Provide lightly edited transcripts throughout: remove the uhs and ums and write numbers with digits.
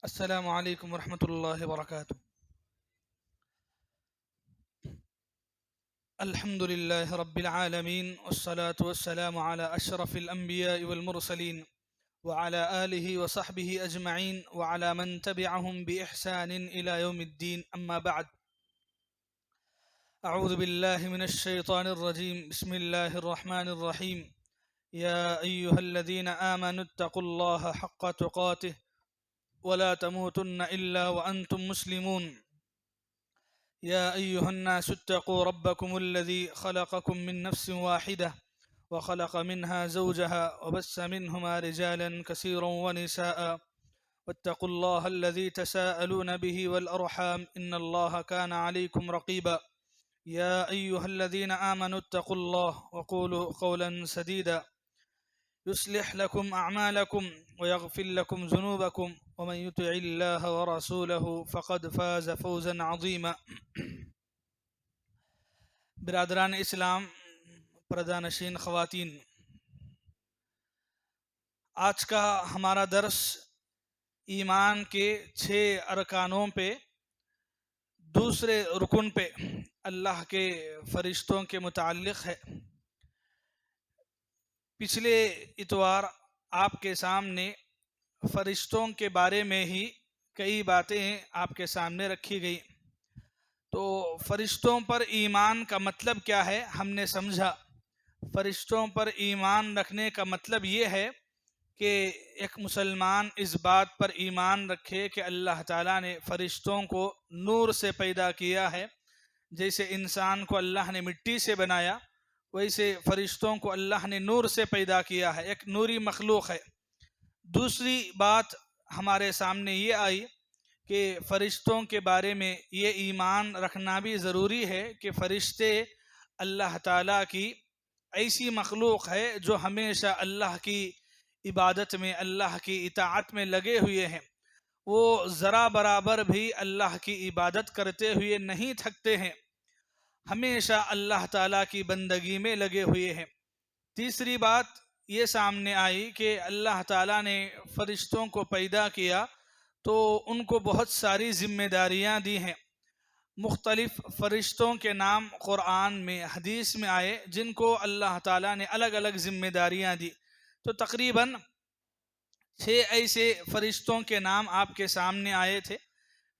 السلام علیکم ورحمۃ اللہ وبرکاتہ۔ الحمد للہ رب العالمین والصلاة والسلام علی اشرف الانبیاء والمرسلین وعلى آلہ وصحبہ اجمعین وعلى من تبعهم بإحسان الى یوم الدین، اما بعد۔ اعوذ باللہ من الشیطان الرجیم، بسم اللہ الرحمن الرحیم۔ یا ایہا الذین آمنوا اتقوا اللہ حق تقاته ولا تموتن إلا وأنتم مسلمون۔ يا أيها الناس اتقوا ربكم الذي خلقكم من نفس واحدة وخلق منها زوجها وبث منهما رجالا كثيرا ونساء واتقوا الله الذي تساءلون به والأرحام إن الله كان عليكم رقيبا۔ يا أيها الذين آمنوا اتقوا الله وقولوا قولا سديدا يصلح لكم أعمالكم ويغفر لكم ذنوبكم ومن يطع الله ورسوله فقد فاز فوزا عظيما۔ برادران اسلام، پردہ نشین خواتین، آج کا ہمارا درس ایمان کے 6 ارکانوں پہ، دوسرے رکن پہ اللہ کے فرشتوں کے متعلق ہے۔ پچھلے اتوار آپ کے سامنے فرشتوں کے بارے میں ہی کئی باتیں آپ کے سامنے رکھی گئی۔ تو فرشتوں پر ایمان کا مطلب کیا ہے ہم نے سمجھا۔ فرشتوں پر ایمان رکھنے کا مطلب یہ ہے کہ ایک مسلمان اس بات پر ایمان رکھے کہ اللہ تعالیٰ نے فرشتوں کو نور سے پیدا کیا ہے۔ جیسے انسان کو اللہ نے مٹی سے بنایا، ویسے فرشتوں کو اللہ نے نور سے پیدا کیا ہے، ایک نوری مخلوق ہے۔ دوسری بات ہمارے سامنے یہ آئی کہ فرشتوں کے بارے میں یہ ایمان رکھنا بھی ضروری ہے کہ فرشتے اللہ تعالیٰ کی ایسی مخلوق ہے جو ہمیشہ اللہ کی عبادت میں، اللہ کی اطاعت میں لگے ہوئے ہیں۔ وہ ذرا برابر بھی اللہ کی عبادت کرتے ہوئے نہیں تھکتے ہیں، ہمیشہ اللہ تعالیٰ کی بندگی میں لگے ہوئے ہیں۔ تیسری بات یہ سامنے آئی کہ اللہ تعالیٰ نے فرشتوں کو پیدا کیا تو ان کو بہت ساری ذمہ داریاں دی ہیں۔ مختلف فرشتوں کے نام قرآن میں، حدیث میں آئے جن کو اللہ تعالیٰ نے الگ الگ ذمہ داریاں دی۔ تو تقریباً 6 ایسے فرشتوں کے نام آپ کے سامنے آئے تھے۔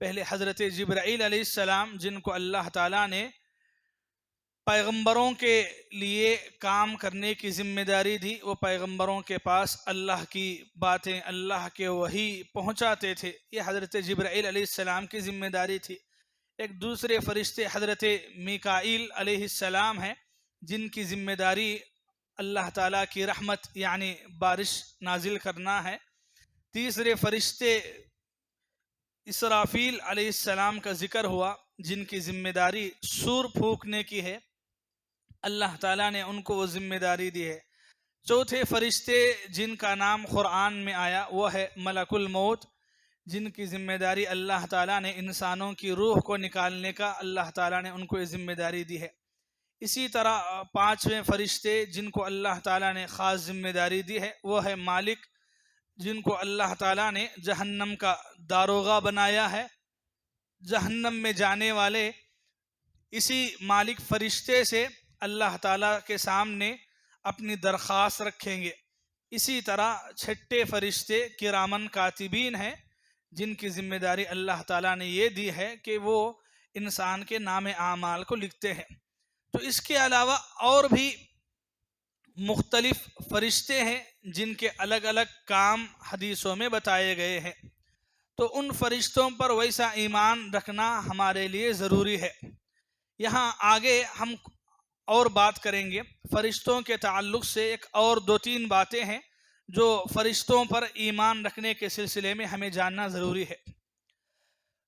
پہلے حضرت جبرائیل علیہ السلام، جن کو اللہ تعالیٰ نے پیغمبروں کے لیے کام کرنے کی ذمہ داری دی، وہ پیغمبروں کے پاس اللہ کی باتیں، اللہ کے وحی پہنچاتے تھے، یہ حضرت جبرائیل علیہ السلام کی ذمہ داری تھی۔ ایک دوسرے فرشتے حضرت میکائیل علیہ السلام ہیں، جن کی ذمہ داری اللہ تعالیٰ کی رحمت یعنی بارش نازل کرنا ہے۔ تیسرے فرشتے اسرافیل علیہ السلام کا ذکر ہوا، جن کی ذمہ داری سور پھونکنے کی ہے، اللہ تعالیٰ نے ان کو وہ ذمہ داری دی ہے۔ چوتھے فرشتے جن کا نام قرآن میں آیا وہ ہے ملک الموت، جن کی ذمہ داری اللہ تعالیٰ نے انسانوں کی روح کو نکالنے کا، اللہ تعالیٰ نے ان کو یہ ذمہ داری دی ہے۔ اسی طرح 5ویں فرشتے جن کو اللہ تعالیٰ نے خاص ذمہ داری دی ہے وہ ہے مالک، جن کو اللہ تعالیٰ نے جہنم کا داروغہ بنایا ہے۔ جہنم میں جانے والے اسی مالک فرشتے سے اللہ تعالیٰ کے سامنے اپنی درخواست رکھیں گے۔ اسی طرح 6 فرشتے کرامن کاتبین ہیں، جن کی ذمہ داری اللہ تعالیٰ نے یہ دی ہے کہ وہ انسان کے نام اعمال کو لکھتے ہیں۔ تو اس کے علاوہ اور بھی مختلف فرشتے ہیں جن کے الگ الگ کام حدیثوں میں بتائے گئے ہیں۔ تو ان فرشتوں پر ویسا ایمان رکھنا ہمارے لیے ضروری ہے۔ یہاں آگے ہم اور بات کریں گے۔ فرشتوں کے تعلق سے ایک اور 2-3 باتیں ہیں جو فرشتوں پر ایمان رکھنے کے سلسلے میں ہمیں جاننا ضروری ہے۔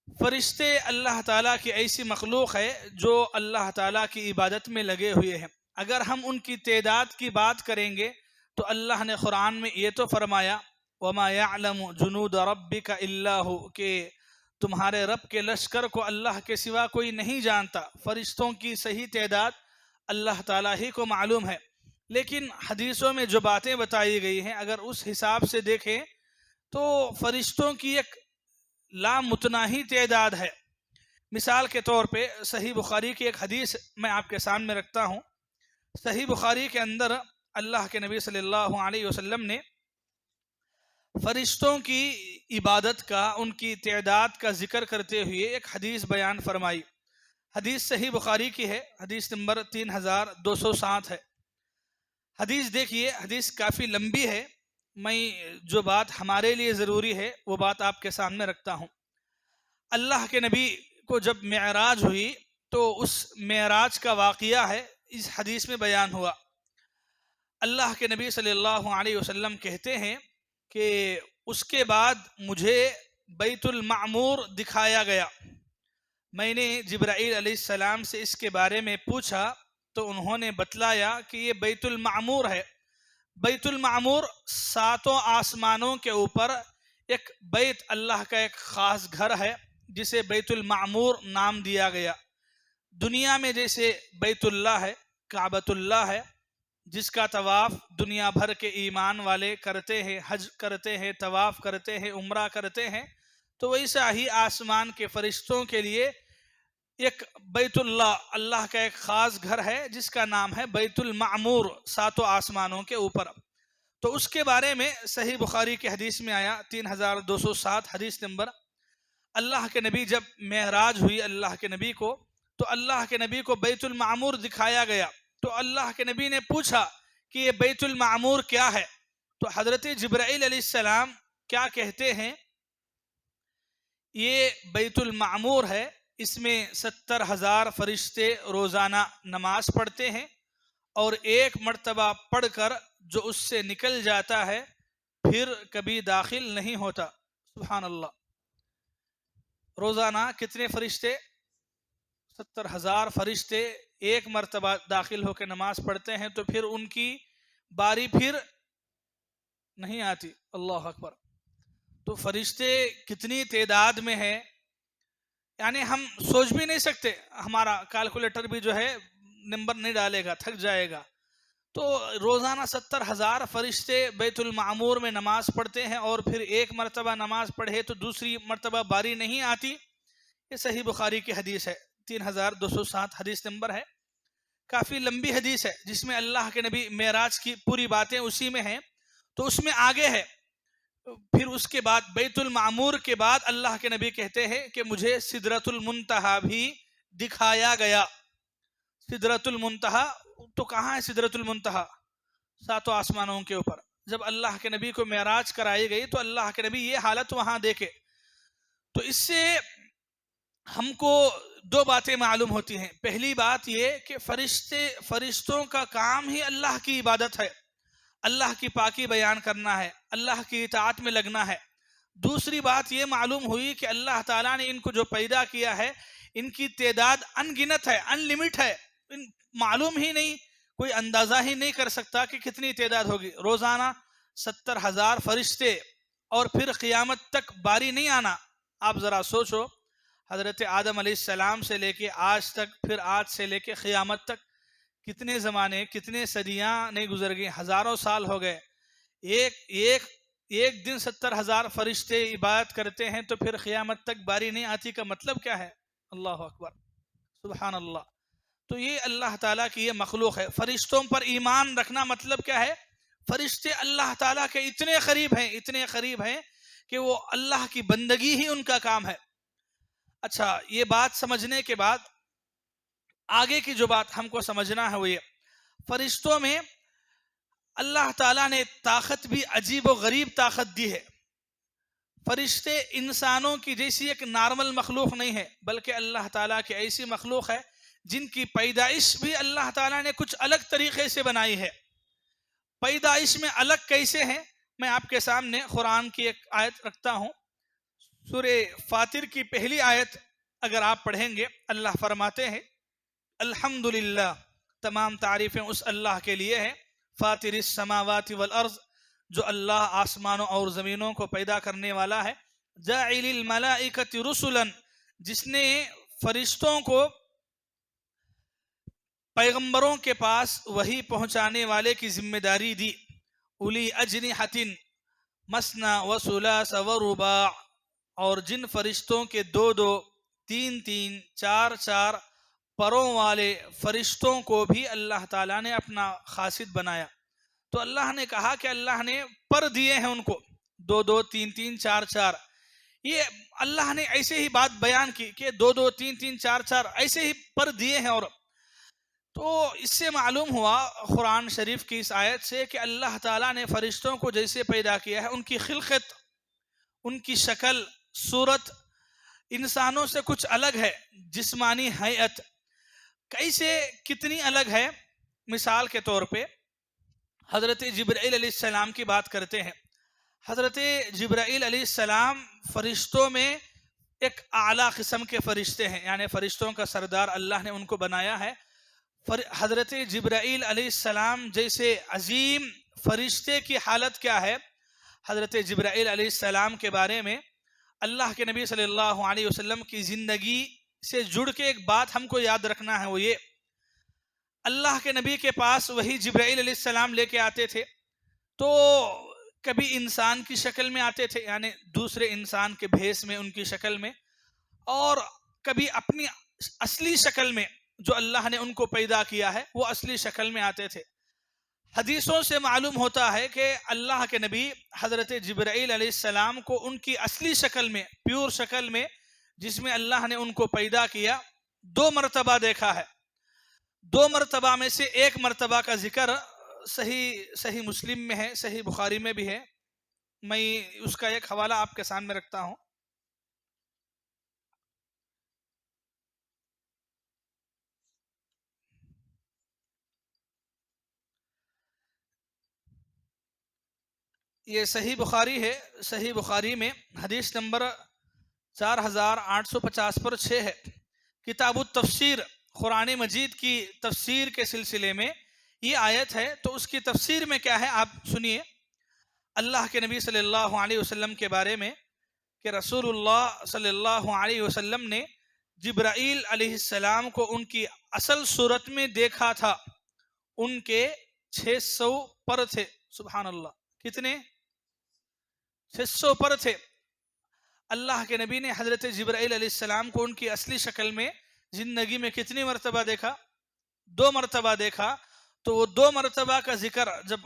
فرشتے اللہ تعالیٰ کی ایسی مخلوق ہے جو اللہ تعالیٰ کی عبادت میں لگے ہوئے ہیں۔ اگر ہم ان کی تعداد کی بات کریں گے تو اللہ نے قرآن میں یہ تو فرمایا وَمَا يَعْلَمُ جُنُودَ رَبِّكَ إِلَّا هُ، کہ تمہارے رب کے لشکر کو اللہ کے سوا کوئی نہیں جانتا۔ فرشتوں کی صحیح تعداد اللہ تعالیٰ ہی کو معلوم ہے۔ لیکن حدیثوں میں جو باتیں بتائی گئی ہیں اگر اس حساب سے دیکھیں تو فرشتوں کی ایک لامتناہی تعداد ہے۔ مثال کے طور پہ صحیح بخاری کی ایک حدیث میں آپ کے سامنے رکھتا ہوں۔ صحیح بخاری کے اندر اللہ کے نبی صلی اللہ علیہ وسلم نے فرشتوں کی عبادت کا، ان کی تعداد کا ذکر کرتے ہوئے ایک حدیث بیان فرمائی۔ حدیث صحیح بخاری کی ہے، حدیث نمبر 3207 ہے۔ حدیث دیکھیے، حدیث کافی لمبی ہے، میں جو بات ہمارے لیے ضروری ہے وہ بات آپ کے سامنے رکھتا ہوں۔ اللہ کے نبی کو جب معراج ہوئی تو اس معراج کا واقعہ ہے اس حدیث میں بیان ہوا۔ اللہ کے نبی صلی اللہ علیہ وسلم کہتے ہیں کہ اس کے بعد مجھے بیت المعمور دکھایا گیا۔ میں نے جبرائیل علیہ السلام سے اس کے بارے میں پوچھا تو انہوں نے بتلایا کہ یہ بیت المعمور ہے۔ بیت المعمور 7 آسمانوں کے اوپر ایک بیت، اللہ کا ایک خاص گھر ہے جسے بیت المعمور نام دیا گیا۔ دنیا میں جیسے بیت اللہ ہے، کعبۃ اللہ ہے، جس کا طواف دنیا بھر کے ایمان والے کرتے ہیں، حج کرتے ہیں، طواف کرتے ہیں، عمرہ کرتے ہیں، تو ویسا ہی آسمان کے فرشتوں کے لیے ایک بیت اللہ، اللہ کا ایک خاص گھر ہے جس کا نام ہے بیت المعمور، 7 آسمانوں کے اوپر۔ تو اس کے بارے میں صحیح بخاری کی حدیث میں آیا 3207 حدیث نمبر۔ اللہ کے نبی جب معراج ہوئی اللہ کے نبی کو، تو اللہ کے نبی کو بیت المعمور دکھایا گیا۔ تو اللہ کے نبی نے پوچھا کہ یہ بیت المعمور کیا ہے؟ تو حضرت جبرائیل علیہ السلام کیا کہتے ہیں؟ یہ بیت المعمور ہے، اس میں 70,000 فرشتے روزانہ نماز پڑھتے ہیں، اور ایک مرتبہ پڑھ کر جو اس سے نکل جاتا ہے پھر کبھی داخل نہیں ہوتا۔ سبحان اللہ! روزانہ کتنے فرشتے؟ 70,000 فرشتے ایک مرتبہ داخل ہو کے نماز پڑھتے ہیں، تو پھر ان کی باری پھر نہیں آتی۔ اللہ اکبر! تو فرشتے کتنی تعداد میں ہیں، یعنی ہم سوچ بھی نہیں سکتے، ہمارا کیلکولیٹر بھی جو ہے نمبر نہیں ڈالے گا، تھک جائے گا۔ تو روزانہ 70,000 فرشتے بیت المعمور میں نماز پڑھتے ہیں، اور پھر ایک مرتبہ نماز پڑھے تو دوسری مرتبہ باری نہیں آتی۔ یہ صحیح بخاری کی حدیث ہے، 3207 حدیث نمبر ہے۔ کافی لمبی حدیث ہے جس میں اللہ کے نبی معراج کی پوری باتیں اسی میں ہیں۔ تو اس میں آگے ہے، پھر اس کے بعد بیت المعمور کے بعد اللہ کے نبی کہتے ہیں کہ مجھے سدرۃ المنتہا بھی دکھایا گیا۔ سدرۃ المنتہا تو کہاں ہے؟ سدرۃ المنتہا 7 آسمانوں کے اوپر۔ جب اللہ کے نبی کو معراج کرائی گئی تو اللہ کے نبی یہ حالت وہاں دیکھے۔ تو اس سے ہم کو 2 باتیں معلوم ہوتی ہیں۔ پہلی بات یہ کہ فرشتوں کا کام ہی اللہ کی عبادت ہے، اللہ کی پاکی بیان کرنا ہے، اللہ کی اطاعت میں لگنا ہے۔ دوسری بات یہ معلوم ہوئی کہ اللہ تعالیٰ نے ان کو جو پیدا کیا ہے، ان کی تعداد ان گنت ہے، ان لمٹ ہے، معلوم ہی نہیں، کوئی اندازہ ہی نہیں کر سکتا کہ کتنی تعداد ہوگی۔ روزانہ 70,000 فرشتے، اور پھر قیامت تک باری نہیں آنا۔ آپ ذرا سوچو، حضرت آدم علیہ السلام سے لے کے آج تک، پھر آج سے لے کے قیامت تک کتنے زمانے، کتنے صدیاں نہیں گزر گئی، ہزاروں سال ہو گئے۔ ایک دن 70,000 فرشتے عبادت کرتے ہیں تو پھر قیامت تک باری نہیں آتی کا مطلب کیا ہے؟ اللہ اکبر! سبحان اللہ! تو یہ اللہ تعالیٰ کی یہ مخلوق ہے۔ فرشتوں پر ایمان رکھنا مطلب کیا ہے؟ فرشتے اللہ تعالیٰ کے اتنے قریب ہیں، اتنے قریب ہیں کہ وہ اللہ کی بندگی ہی ان کا کام ہے۔ اچھا، یہ بات سمجھنے کے بعد آگے کی جو بات ہم کو سمجھنا ہے وہ یہ، فرشتوں میں اللہ تعالیٰ نے طاقت بھی عجیب و غریب طاقت دی ہے۔ فرشتے انسانوں کی جیسی ایک نارمل مخلوق نہیں ہے، بلکہ اللہ تعالیٰ کی ایسی مخلوق ہے جن کی پیدائش بھی اللہ تعالیٰ نے کچھ الگ طریقے سے بنائی ہے۔ پیدائش میں الگ کیسے ہیں؟ میں آپ کے سامنے قرآن کی ایک آیت رکھتا ہوں۔ سورہ فاطر کی پہلی آیت اگر آپ پڑھیں گے، اللہ فرماتے ہیں الحمدللہ، تمام تعریفیں اس اللہ کے لیے ہیں، فاطر السماوات والارض، جو اللہ آسمانوں اور زمینوں کو پیدا کرنے والا ہے، جاعل الملائکۃ رسلا، جس نے فرشتوں کو پیغمبروں کے پاس وحی پہنچانے والے کی ذمہ داری دی، اولی اجنحۃ مثنی وثلاث ورباع، اور جن فرشتوں کے دو دو تین تین چار چار پروں والے فرشتوں کو بھی اللہ تعالیٰ نے اپنا خاصد بنایا. تو اللہ نے کہا کہ اللہ نے پر دیے ہیں ان کو، دو دو تین تین چار چار. یہ اللہ نے ایسے ہی بات بیان کی کہ دو دو تین تین چار چار ایسے ہی پر دیے ہیں. اور تو اس سے معلوم ہوا قرآن شریف کی اس آیت سے کہ اللہ تعالیٰ نے فرشتوں کو جیسے پیدا کیا ہے، ان کی خلقت، ان کی شکل صورت انسانوں سے کچھ الگ ہے. جسمانی حیت کیسے کتنی الگ ہے. مثال کے طور پہ حضرت جبرائیل علیہ السلام کی بات کرتے ہیں. حضرت جبرائیل علیہ السلام فرشتوں میں ایک اعلیٰ قسم کے فرشتے ہیں، یعنی فرشتوں کا سردار اللہ نے ان کو بنایا ہے. حضرت جبرائیل علیہ السلام جیسے عظیم فرشتے کی حالت کیا ہے. حضرت جبرائیل علیہ السلام کے بارے میں اللہ کے نبی صلی اللہ علیہ وسلم کی زندگی سے جڑ کے ایک بات ہم کو یاد رکھنا ہے. وہ یہ، اللہ کے نبی کے پاس وہی جبرائیل علیہ السلام لے کے آتے تھے تو کبھی انسان کی شکل میں آتے تھے، یعنی دوسرے انسان کے بھیس میں، ان کی شکل میں، اور کبھی اپنی اصلی شکل میں جو اللہ نے ان کو پیدا کیا ہے وہ اصلی شکل میں آتے تھے. حدیثوں سے معلوم ہوتا ہے کہ اللہ کے نبی حضرت جبرائیل علیہ السلام کو ان کی اصلی شکل میں، پیور شکل میں، جس میں اللہ نے ان کو پیدا کیا، 2 مرتبہ دیکھا ہے. 2 مرتبہ میں سے ایک مرتبہ کا ذکر صحیح مسلم میں ہے، صحیح بخاری میں بھی ہے. میں اس کا ایک حوالہ آپ کے سامنے رکھتا ہوں. یہ صحیح بخاری ہے. صحیح بخاری میں حدیث نمبر 4850 پر 6 ہے. کتاب التفسیر، قرآن مجید کی تفسیر کے سلسلے میں یہ آیت ہے. تو اس کی تفسیر میں کیا ہے آپ سنیے. اللہ کے نبی صلی اللہ علیہ وسلم کے بارے میں کہ رسول اللہ صلی اللہ علیہ وسلم نے جبرائیل علیہ السلام کو ان کی اصل صورت میں دیکھا تھا. ان کے 600 پر تھے. سبحان اللہ، کتنے؟ 600 پر تھے. اللہ کے نبی نے حضرت جبرائیل علیہ السلام کو ان کی اصلی شکل میں زندگی میں کتنی مرتبہ دیکھا؟ 2 مرتبہ دیکھا. تو وہ 2 مرتبہ کا ذکر جب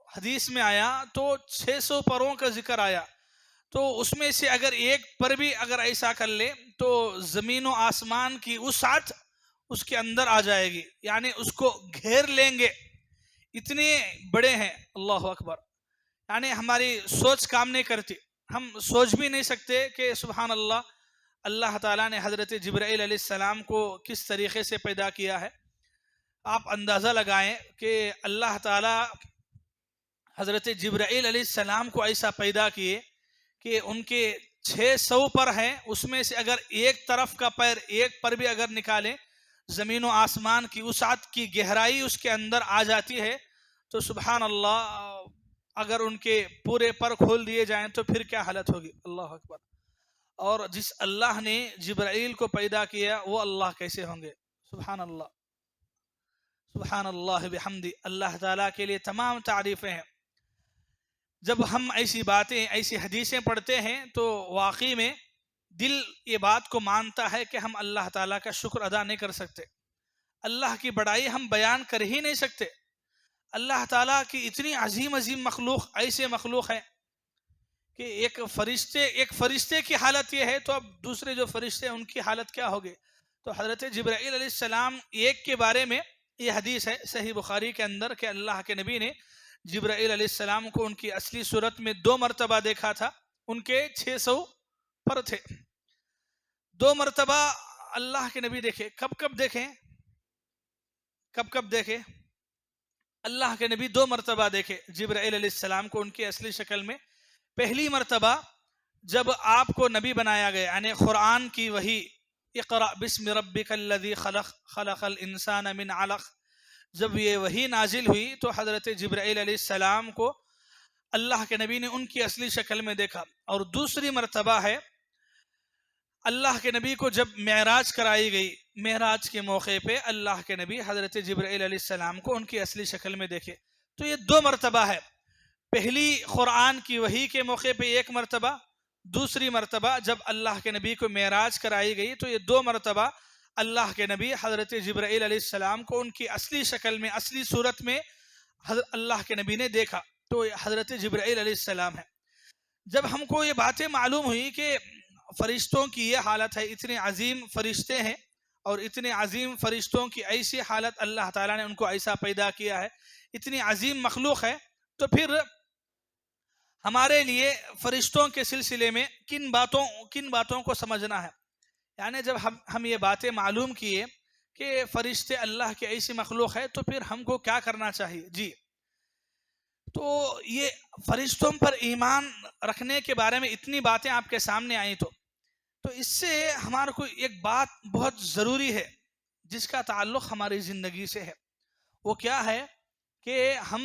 حدیث میں آیا تو 600 پروں کا ذکر آیا. تو اس میں سے اگر ایک پر بھی اگر ایسا کر لے تو زمین و آسمان کی وسعت اس کے اندر آ جائے گی، یعنی اس کو گھیر لیں گے، اتنے بڑے ہیں. اللہ اکبر. یعنی ہماری سوچ کام نہیں کرتی، ہم سوچ بھی نہیں سکتے کہ سبحان اللہ، اللہ تعالیٰ نے حضرت جبرائیل علیہ السلام کو کس طریقے سے پیدا کیا ہے. آپ اندازہ لگائیں کہ اللہ تعالیٰ حضرت جبرائیل علیہ السلام کو ایسا پیدا کیے کہ ان کے 600 پر ہیں، اس میں سے اگر ایک طرف کا پیر، ایک پر بھی اگر نکالیں، زمین و آسمان کی وسعت کی گہرائی اس کے اندر آ جاتی ہے. تو سبحان اللہ، اگر ان کے پورے پر کھول دیے جائیں تو پھر کیا حالت ہوگی. اللہ اکبر. اور جس اللہ نے جبرائیل کو پیدا کیا وہ اللہ کیسے ہوں گے. سبحان اللہ، سبحان اللہ بحمدی. اللہ تعالیٰ کے لیے تمام تعریفیں ہیں. جب ہم ایسی باتیں، ایسی حدیثیں پڑھتے ہیں تو واقعی میں دل یہ بات کو مانتا ہے کہ ہم اللہ تعالیٰ کا شکر ادا نہیں کر سکتے. اللہ کی بڑائی ہم بیان کر ہی نہیں سکتے. اللہ تعالیٰ کی اتنی عظیم عظیم مخلوق، ایسے مخلوق ہیں کہ ایک فرشتے کی حالت یہ ہے، تو اب دوسرے جو فرشتے ہیں ان کی حالت کیا ہوگی. تو حضرت جبرائیل علیہ السلام ایک کے بارے میں یہ حدیث ہے صحیح بخاری کے اندر کہ اللہ کے نبی نے جبرائیل علیہ السلام کو ان کی اصلی صورت میں 2 مرتبہ دیکھا تھا. ان کے 600 پر تھے. 2 مرتبہ اللہ کے نبی دیکھے. کب کب دیکھیں؟ کب کب دیکھے؟ اللہ کے نبی 2 مرتبہ دیکھے جبرائیل علیہ السلام کو ان کی اصلی شکل میں. پہلی مرتبہ جب آپ کو نبی بنایا گیا، یعنی قرآن کی وحی، اقرأ بسم ربک الذی خلق خلق الانسان من علق، جب یہ وحی نازل ہوئی تو حضرت جبرائیل علیہ السلام کو اللہ کے نبی نے ان کی اصلی شکل میں دیکھا. اور دوسری مرتبہ ہے اللہ کے نبی کو جب معراج کرائی گئی، معراج کے موقع پہ اللہ کے نبی حضرت جبرائیل علیہ السلام کو ان کی اصلی شکل میں دیکھے. تو یہ 2 مرتبہ ہے. پہلی قرآن کی وحی کے موقع پہ 1 مرتبہ، دوسری مرتبہ جب اللہ کے نبی کو معراج کرائی گئی تو یہ 2 مرتبہ اللہ کے نبی حضرت جبرائیل علیہ السلام کو ان کی اصلی شکل میں، اصلی صورت میں اللہ کے نبی نے دیکھا، تو یہ حضرت جبرائیل علیہ السلام ہے۔ جب ہم کو یہ باتیں معلوم ہوئی کہ فرشتوں کی یہ حالت ہے، اتنے عظیم فرشتے ہیں اور اتنے عظیم فرشتوں کی ایسی حالت اللہ تعالیٰ نے ان کو ایسا پیدا کیا ہے، اتنی عظیم مخلوق ہے، تو پھر ہمارے لیے فرشتوں کے سلسلے میں کن باتوں کو سمجھنا ہے۔ یعنی جب ہم یہ باتیں معلوم کیے کہ فرشتے اللہ کی ایسی مخلوق ہے، تو پھر ہم کو کیا کرنا چاہیے؟ جی، تو یہ فرشتوں پر ایمان رکھنے کے بارے میں اتنی باتیں آپ کے سامنے آئیں، تو اس سے ہمارے کو ایک بات بہت ضروری ہے جس کا تعلق ہماری زندگی سے ہے۔ وہ کیا ہے کہ ہم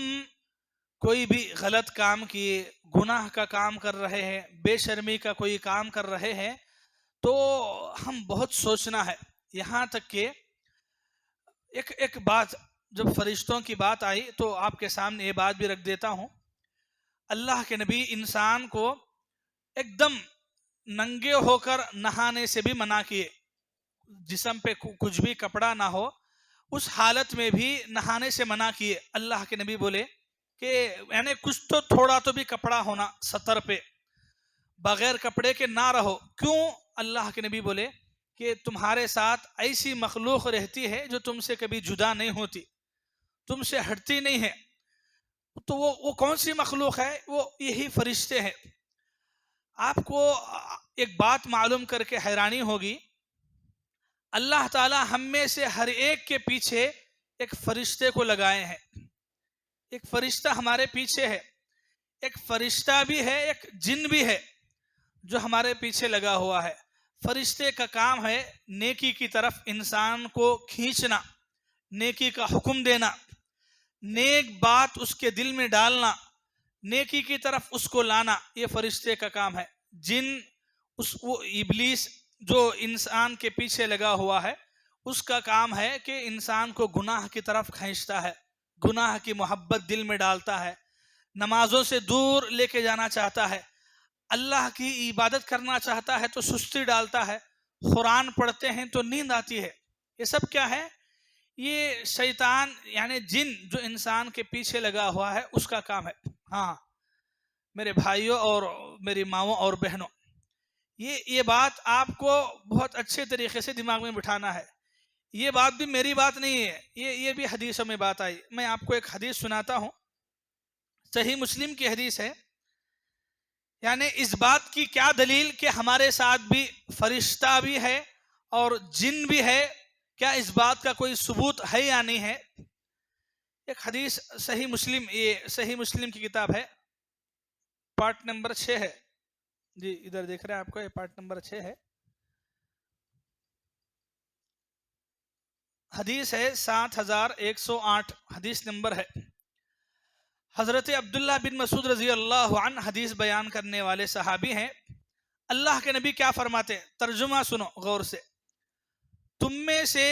کوئی بھی غلط کام کیے، گناہ کا کام کر رہے ہیں، بے شرمی کا کوئی کام کر رہے ہیں، تو ہم بہت سوچنا ہے۔ یہاں تک کہ ایک بات، جب فرشتوں کی بات آئی تو آپ کے سامنے یہ بات بھی رکھ دیتا ہوں۔ اللہ کے نبی انسان کو ایک دم ننگے ہو کر نہانے سے بھی منع کیے، جسم پہ کچھ بھی کپڑا نہ ہو، اس حالت میں بھی نہانے سے منع کیے۔ اللہ کے نبی بولے کہ یعنی کچھ تو تھوڑا تو بھی کپڑا ہونا سطر پہ، بغیر کپڑے کے نہ رہو۔ کیوں؟ اللہ کے نبی بولے کہ تمہارے ساتھ ایسی مخلوق رہتی ہے جو تم سے کبھی جدا نہیں ہوتی، تم سے ہٹتی نہیں ہے۔ تو وہ کون سی مخلوق ہے؟ وہ یہی فرشتے ہیں۔ آپ کو ایک بات معلوم کر کے حیرانی ہوگی، اللہ تعالی ہم میں سے ہر ایک کے پیچھے ایک فرشتے کو لگائے ہیں۔ ایک فرشتہ ہمارے پیچھے ہے، ایک فرشتہ بھی ہے، ایک جن بھی ہے جو ہمارے پیچھے لگا ہوا ہے۔ فرشتے کا کام ہے نیکی کی طرف انسان کو کھینچنا، نیکی کا حکم دینا، نیک بات اس کے دل میں ڈالنا، نیکی کی طرف اس کو لانا، یہ فرشتے کا کام ہے۔ جن وہ ابلیس جو انسان کے پیچھے لگا ہوا ہے، اس کا کام ہے کہ انسان کو گناہ کی طرف کھینچتا ہے، گناہ کی محبت دل میں ڈالتا ہے، نمازوں سے دور لے کے جانا چاہتا ہے، اللہ کی عبادت کرنا چاہتا ہے تو سستی ڈالتا ہے، قرآن پڑھتے ہیں تو نیند آتی ہے۔ یہ سب کیا ہے؟ یہ شیطان یعنی جن جو انسان کے پیچھے لگا ہوا ہے اس کا کام ہے۔ ہاں میرے بھائیوں اور میری ماؤں اور بہنوں، یہ بات آپ کو بہت اچھے طریقے سے دماغ میں بٹھانا ہے۔ یہ بات بھی میری بات نہیں ہے، یہ بھی حدیثوں میں بات آئی۔ میں آپ کو ایک حدیث سناتا ہوں، صحیح مسلم کی حدیث ہے۔ یعنی اس بات کی کیا دلیل کہ ہمارے ساتھ بھی فرشتہ بھی ہے اور جن بھی ہے، کیا اس بات کا کوئی ثبوت ہے یا نہیں ہے؟ ایک حدیث صحیح مسلم، یہ صحیح مسلم کی کتاب ہے، پارٹ نمبر 6 ہے۔ جی ادھر دیکھ رہے ہیں آپ کو، یہ پارٹ نمبر 6 ہے۔ حدیث ہے 7108 حدیث نمبر ہے۔ حضرت عبداللہ بن مسعود رضی اللہ عنہ حدیث بیان کرنے والے صحابی ہیں۔ اللہ کے نبی کیا فرماتے ہیں؟ ترجمہ سنو غور سے۔ تم میں سے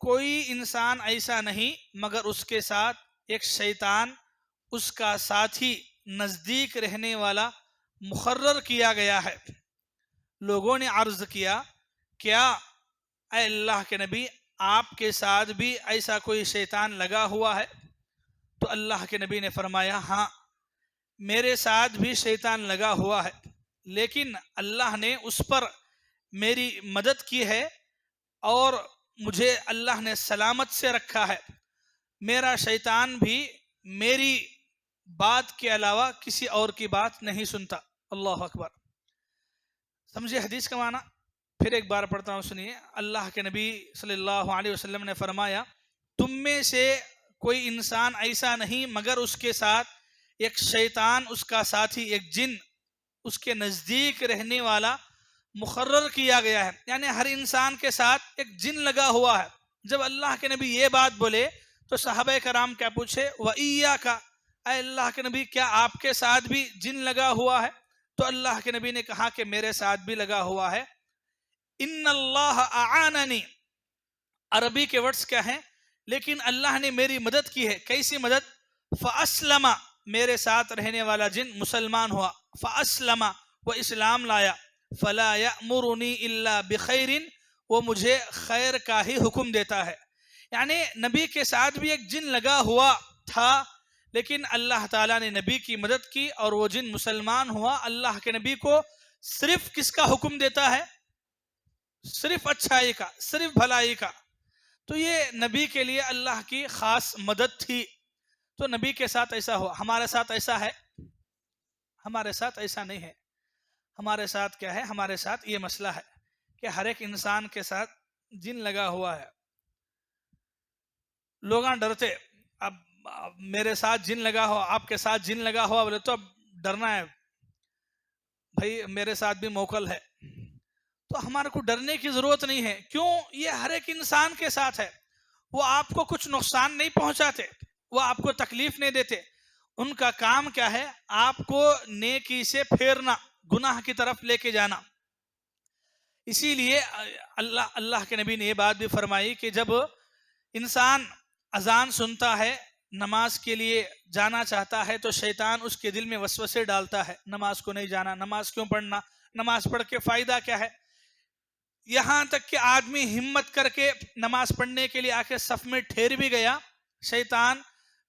کوئی انسان ایسا نہیں مگر اس کے ساتھ ایک شیطان اس کا ساتھی نزدیک رہنے والا مقرر کیا گیا ہے۔ لوگوں نے عرض کیا، کیا اے اللہ کے نبی آپ کے ساتھ بھی ایسا کوئی شیطان لگا ہوا ہے؟ تو اللہ کے نبی نے فرمایا، ہاں میرے ساتھ بھی شیطان لگا ہوا ہے، لیکن اللہ نے اس پر میری مدد کی ہے اور مجھے اللہ نے سلامت سے رکھا ہے۔ میرا شیطان بھی میری بات کے علاوہ کسی اور کی بات نہیں سنتا۔ اللہ اکبر۔ سمجھے حدیث کا معنی؟ پھر ایک بار پڑھتا ہوں، سنیے۔ اللہ کے نبی صلی اللہ علیہ وسلم نے فرمایا، تم میں سے کوئی انسان ایسا نہیں مگر اس کے ساتھ ایک شیطان اس کا ساتھی، ایک جن اس کے نزدیک رہنے والا مقرر کیا گیا ہے۔ یعنی ہر انسان کے ساتھ ایک جن لگا ہوا ہے۔ جب اللہ کے نبی یہ بات بولے تو صحابہ کرام کیا پوچھے؟ وَإِيَّاكَ، اے اللہ کے نبی کیا آپ کے ساتھ بھی جن لگا ہوا ہے؟ تو اللہ کے نبی نے کہا کہ میرے ساتھ بھی لگا ہوا ہے۔ ان اللہ اعاننی، عربی کے ورڈز کیا ہیں؟ لیکن اللہ نے میری مدد کی ہے۔ کیسی مدد؟ فاسلم، میرے ساتھ رہنے والا جن مسلمان ہوا، فاسلم، وہ اسلام لایا، فلا یأمرنی الا بخیر، وہ مجھے خیر کا ہی حکم دیتا ہے۔ یعنی نبی کے ساتھ بھی ایک جن لگا ہوا تھا، لیکن اللہ تعالیٰ نے نبی کی مدد کی اور وہ جن مسلمان ہوا۔ اللہ کے نبی کو صرف کس کا حکم دیتا ہے؟ صرف اچھائی کا، صرف بھلائی کا۔ تو یہ نبی کے لیے اللہ کی خاص مدد تھی۔ تو نبی کے ساتھ ایسا ہوا، ہمارے ساتھ ایسا ہے؟ ہمارے ساتھ ایسا نہیں ہے۔ ہمارے ساتھ کیا ہے؟ ہمارے ساتھ یہ مسئلہ ہے کہ ہر ایک انسان کے ساتھ جن لگا ہوا ہے۔ لوگاں ڈرتے، اب میرے ساتھ جن لگا ہوا، آپ کے ساتھ جن لگا ہوا، بولے تو اب ڈرنا ہے بھائی، میرے ساتھ بھی موکل ہے۔ تو ہمارے کو ڈرنے کی ضرورت نہیں ہے۔ کیوں؟ یہ ہر ایک انسان کے ساتھ ہے۔ وہ آپ کو کچھ نقصان نہیں پہنچاتے، وہ آپ کو تکلیف نہیں دیتے۔ ان کا کام کیا ہے؟ آپ کو نیکی سے پھیرنا، گناہ کی طرف لے کے جانا۔ اسی لیے اللہ کے نبی نے یہ بات بھی فرمائی کہ جب انسان اذان سنتا ہے، نماز کے لیے جانا چاہتا ہے، تو شیطان اس کے دل میں وسوسے ڈالتا ہے، نماز کو نہیں جانا، نماز کیوں پڑھنا، نماز پڑھ کے فائدہ کیا ہے؟ یہاں تک کہ آدمی ہمت کر کے نماز پڑھنے کے لیے آ کے صف میں ٹھہر بھی گیا، شیطان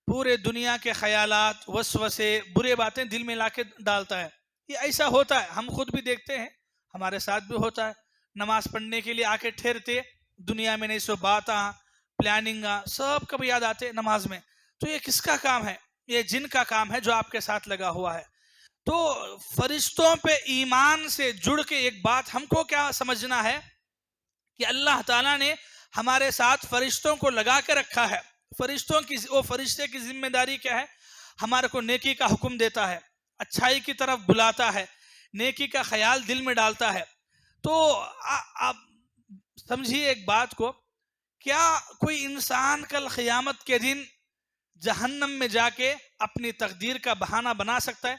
پورے دنیا کے خیالات، وسوسے، برے باتیں دل میں لا کے ڈالتا ہے۔ یہ ایسا ہوتا ہے، ہم خود بھی دیکھتے ہیں، ہمارے ساتھ بھی ہوتا ہے۔ نماز پڑھنے کے لیے آ کے ٹھہرتے، دنیا میں نہیں سو باتاں، پلاننگاں سب کبھی یاد آتے نماز میں۔ تو یہ کس کا کام ہے؟ یہ جن کا کام ہے جو آپ کے ساتھ لگا ہوا ہے۔ تو فرشتوں پہ ایمان سے جڑ کے ایک بات ہم کو کیا سمجھنا ہے کہ اللہ تعالیٰ نے ہمارے ساتھ فرشتوں کو لگا کے رکھا ہے۔ فرشتوں کی، وہ فرشتے کی ذمہ داری کیا ہے؟ ہمارے کو نیکی کا حکم دیتا ہے، اچھائی کی طرف بلاتا ہے، نیکی کا خیال دل میں ڈالتا ہے۔ تو آپ سمجھیے ایک بات کو، کیا کوئی انسان کل قیامت کے دن جہنم میں جا کے اپنی تقدیر کا بہانہ بنا سکتا ہے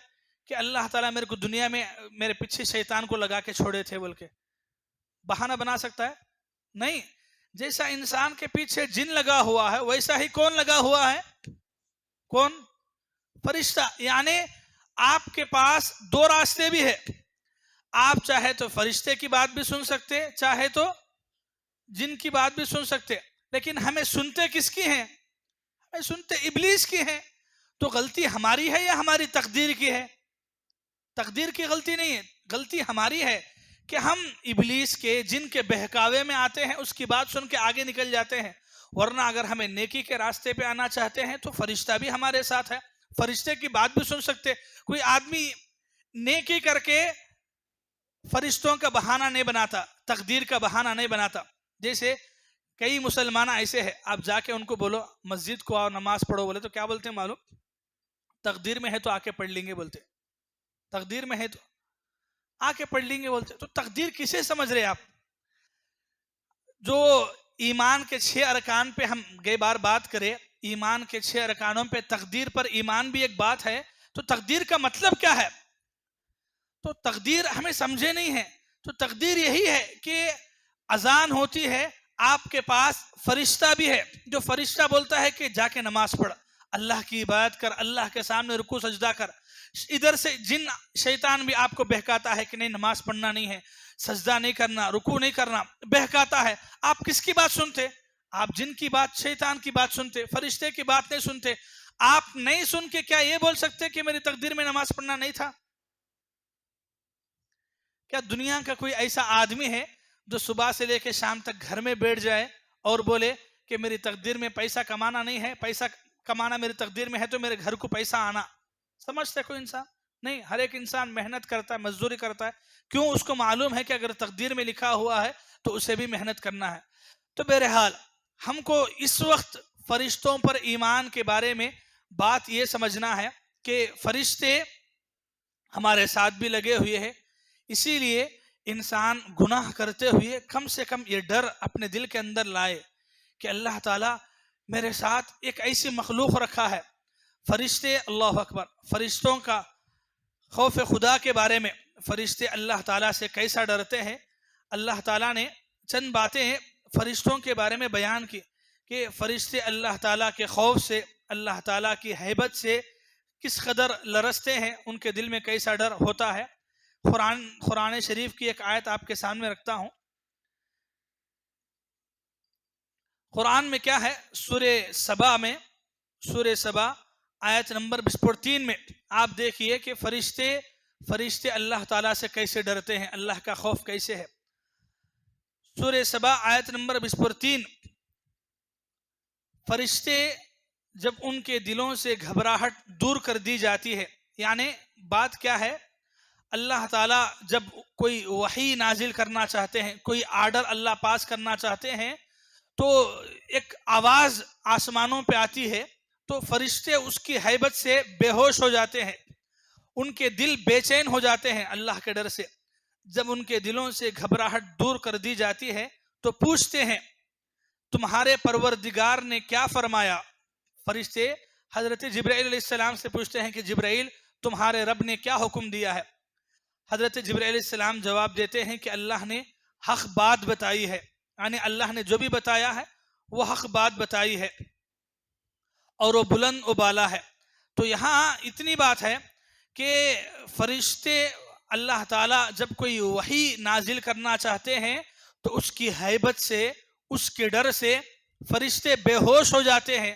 کہ اللہ تعالیٰ میرے کو دنیا میں میرے پیچھے شیطان کو لگا کے چھوڑے تھے بول کے؟ بہانہ بنا سکتا ہے؟ نہیں۔ جیسا انسان کے پیچھے جن لگا ہوا ہے، ویسا ہی کون لگا ہوا ہے؟ کون؟ فرشتہ۔ یعنی آپ کے پاس دو راستے بھی ہے، آپ چاہے تو فرشتے کی بات بھی سن سکتے، چاہے تو جن کی بات بھی سن سکتے، لیکن ہمیں سنتے کس کی ہیں؟ ہمیں سنتے ابلیس کی ہیں۔ تو غلطی ہماری ہے یا ہماری تقدیر کی ہے؟ تقدیر کی غلطی نہیں ہے، غلطی ہماری ہے کہ ہم ابلیس کے، جن کے بہکاوے میں آتے ہیں، اس کی بات سن کے آگے نکل جاتے ہیں۔ ورنہ اگر ہمیں نیکی کے راستے پہ آنا چاہتے ہیں تو فرشتہ بھی ہمارے ساتھ ہے، فرشتے کی بات بھی سن سکتے۔ کوئی آدمی نیکی کر کے فرشتوں کا بہانہ نہیں بناتا، تقدیر کا بہانہ نہیں بناتا۔ جیسے کئی مسلمان ایسے ہیں، آپ جا کے ان کو بولو مسجد کو آؤ نماز پڑھو، بولے تو کیا بولتے ہیں معلوم؟ تقدیر میں ہے تو آ کے پڑھ لیں گے بولتے، تقدیر میں ہے تو آ کے پڑھ لیں گے بولتے۔ تو تقدیر کسے سمجھ رہے آپ؟ جو ایمان کے 6 ارکان پہ ہم گئی بار بات کرے، ایمان کے 6 ارکانوں پہ تقدیر پر ایمان بھی ایک بات ہے۔ تو تقدیر کا مطلب کیا ہے؟ تو تقدیر ہمیں سمجھے نہیں ہے۔ تو تقدیر یہی ہے کہ اذان ہوتی ہے، آپ کے پاس فرشتہ بھی ہے جو فرشتہ بولتا ہے کہ جا کے نماز پڑھ، اللہ کی عبادت کر، اللہ کے سامنے رکوع سجدہ کر۔ ادھر سے جن شیطان بھی آپ کو بہکاتا ہے کہ نہیں نماز پڑھنا نہیں ہے، سجدہ نہیں کرنا، رکوع نہیں کرنا، بہکاتا ہے۔ آپ کس کی بات سنتے؟ آپ جن کی بات، شیطان کی بات سنتے، فرشتے کی بات نہیں سنتے۔ آپ نہیں سن کے کیا یہ بول سکتے کہ میری تقدیر میں نماز پڑھنا نہیں تھا؟ کیا دنیا کا کوئی ایسا آدمی ہے جو صبح سے لے کے شام تک گھر میں بیٹھ جائے اور بولے کہ میری تقدیر میں پیسہ کمانا نہیں ہے، پیسہ کمانا میری تقدیر میں ہے تو میرے گھر کو پیسہ آنا؟ سمجھتا ہے کوئی انسان؟ نہیں۔ ہر ایک انسان محنت کرتا ہے، مزدوری کرتا ہے۔ کیوں؟ اس کو معلوم ہے کہ اگر تقدیر میں لکھا ہوا ہے تو اسے بھی محنت کرنا ہے۔ تو بہرحال ہم کو اس وقت فرشتوں پر ایمان کے بارے میں بات یہ سمجھنا ہے کہ فرشتے ہمارے ساتھ بھی لگے ہوئے ہیں۔ اسی لیے انسان گناہ کرتے ہوئے کم سے کم یہ ڈر اپنے دل کے اندر لائے کہ اللہ تعالیٰ میرے ساتھ ایک ایسی مخلوق رکھا ہے۔ فرشتے، اللہ اکبر، فرشتوں کا خوف خدا کے بارے میں، فرشتے اللہ تعالیٰ سے کیسا ڈرتے ہیں۔ اللہ تعالیٰ نے چند باتیں فرشتوں کے بارے میں بیان کی کہ فرشتے اللہ تعالیٰ کے خوف سے، اللہ تعالیٰ کی ہیبت سے کس قدر لرزتے ہیں، ان کے دل میں کیسا ڈر ہوتا ہے۔ قرآن شریف کی ایک آیت آپ کے سامنے رکھتا ہوں. قرآن میں کیا ہے؟ سورہ سبا آیت نمبر 23 میں آپ دیکھیے کہ فرشتے اللہ تعالیٰ سے کیسے ڈرتے ہیں، اللہ کا خوف کیسے ہے. سورہ سبا آیت نمبر 23. فرشتے جب ان کے دلوں سے گھبراہٹ دور کر دی جاتی ہے، یعنی بات کیا ہے؟ اللہ تعالیٰ جب کوئی وحی نازل کرنا چاہتے ہیں، کوئی آرڈر اللہ پاس کرنا چاہتے ہیں، تو ایک آواز آسمانوں پہ آتی ہے، تو فرشتے اس کی ہیبت سے بے ہوش ہو جاتے ہیں، ان کے دل بے چین ہو جاتے ہیں اللہ کے ڈر سے. جب ان کے دلوں سے گھبراہٹ دور کر دی جاتی ہے تو پوچھتے ہیں تمہارے پروردگار نے کیا فرمایا؟ فرشتے حضرت جبرائیل علیہ السلام سے پوچھتے ہیں کہ جبرائیل تمہارے رب نے کیا حکم دیا ہے؟ حضرت جبرائیل علیہ السلام جواب دیتے ہیں کہ اللہ نے حق بات بتائی ہے، یعنی اللہ نے جو بھی بتایا ہے وہ حق بات بتائی ہے اور وہ بلند و بالا ہے. تو یہاں اتنی بات ہے کہ فرشتے اللہ تعالیٰ جب کوئی وحی نازل کرنا چاہتے ہیں تو اس کی ہیبت سے، اس کے ڈر سے فرشتے بے ہوش ہو جاتے ہیں،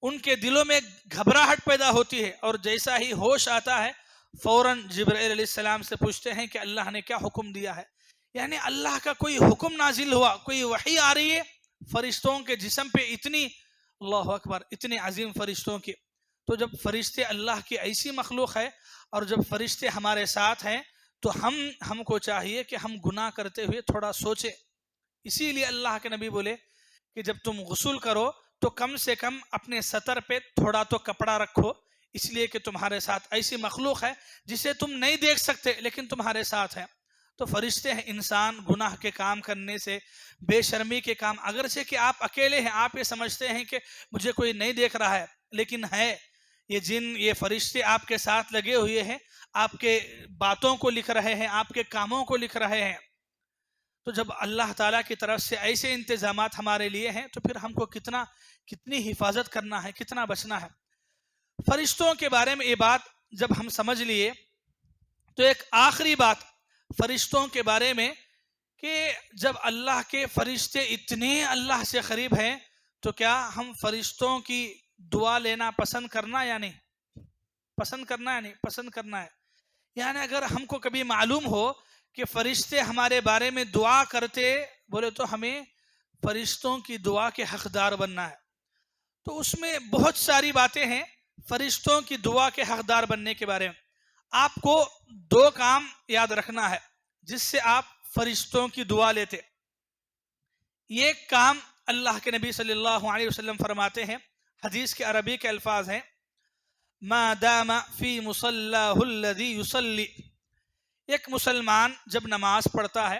ان کے دلوں میں گھبراہٹ پیدا ہوتی ہے، اور جیسا ہی ہوش آتا ہے فوراً جبرائیل علیہ السلام سے پوچھتے ہیں کہ اللہ نے کیا حکم دیا ہے. یعنی اللہ کا کوئی حکم نازل ہوا، کوئی وحی آ رہی ہے، فرشتوں کے جسم پہ اتنی، اللہ اکبر، اتنی عظیم فرشتوں کی. تو جب فرشتے اللہ کی ایسی مخلوق ہے اور جب فرشتے ہمارے ساتھ ہیں تو ہم کو چاہیے کہ ہم گناہ کرتے ہوئے تھوڑا سوچیں. اسی لیے اللہ کے نبی بولے کہ جب تم غسل کرو تو کم سے کم اپنے سطر پہ تھوڑا تو کپڑا رکھو، اس لیے کہ تمہارے ساتھ ایسی مخلوق ہے جسے تم نہیں دیکھ سکتے لیکن تمہارے ساتھ ہے. تو فرشتے ہیں، انسان گناہ کے کام کرنے سے، بے شرمی کے کام، اگرچہ کہ آپ اکیلے ہیں، آپ یہ سمجھتے ہیں کہ مجھے کوئی نہیں دیکھ رہا ہے، لیکن ہے یہ جن، یہ فرشتے آپ کے ساتھ لگے ہوئے ہیں، آپ کے باتوں کو لکھ رہے ہیں، آپ کے کاموں کو لکھ رہے ہیں. تو جب اللہ تعالیٰ کی طرف سے ایسے انتظامات ہمارے لیے ہیں تو پھر ہم کو کتنی حفاظت کرنا ہے، کتنا بچنا ہے. فرشتوں کے بارے میں یہ بات جب ہم سمجھ لیے تو ایک آخری بات فرشتوں کے بارے میں کہ جب اللہ کے فرشتے اتنے اللہ سے قریب ہیں تو کیا ہم فرشتوں کی دعا لینا پسند کرنا یا نہیں؟ پسند کرنا یا نہیں؟ پسند کرنا ہے. یعنی اگر ہم کو کبھی معلوم ہو کہ فرشتے ہمارے بارے میں دعا کرتے بولے تو ہمیں فرشتوں کی دعا کے حقدار بننا ہے. تو اس میں بہت ساری باتیں ہیں فرشتوں کی دعا کے حقدار بننے کے بارے میں. آپ کو 2 کام یاد رکھنا ہے جس سے آپ فرشتوں کی دعا لیتے. یہ کام اللہ کے نبی صلی اللہ علیہ وسلم فرماتے ہیں، حدیث کے عربی کے الفاظ ہیں ما دام فی مصلاہ الذی یصلی. ایک مسلمان جب نماز پڑھتا ہے،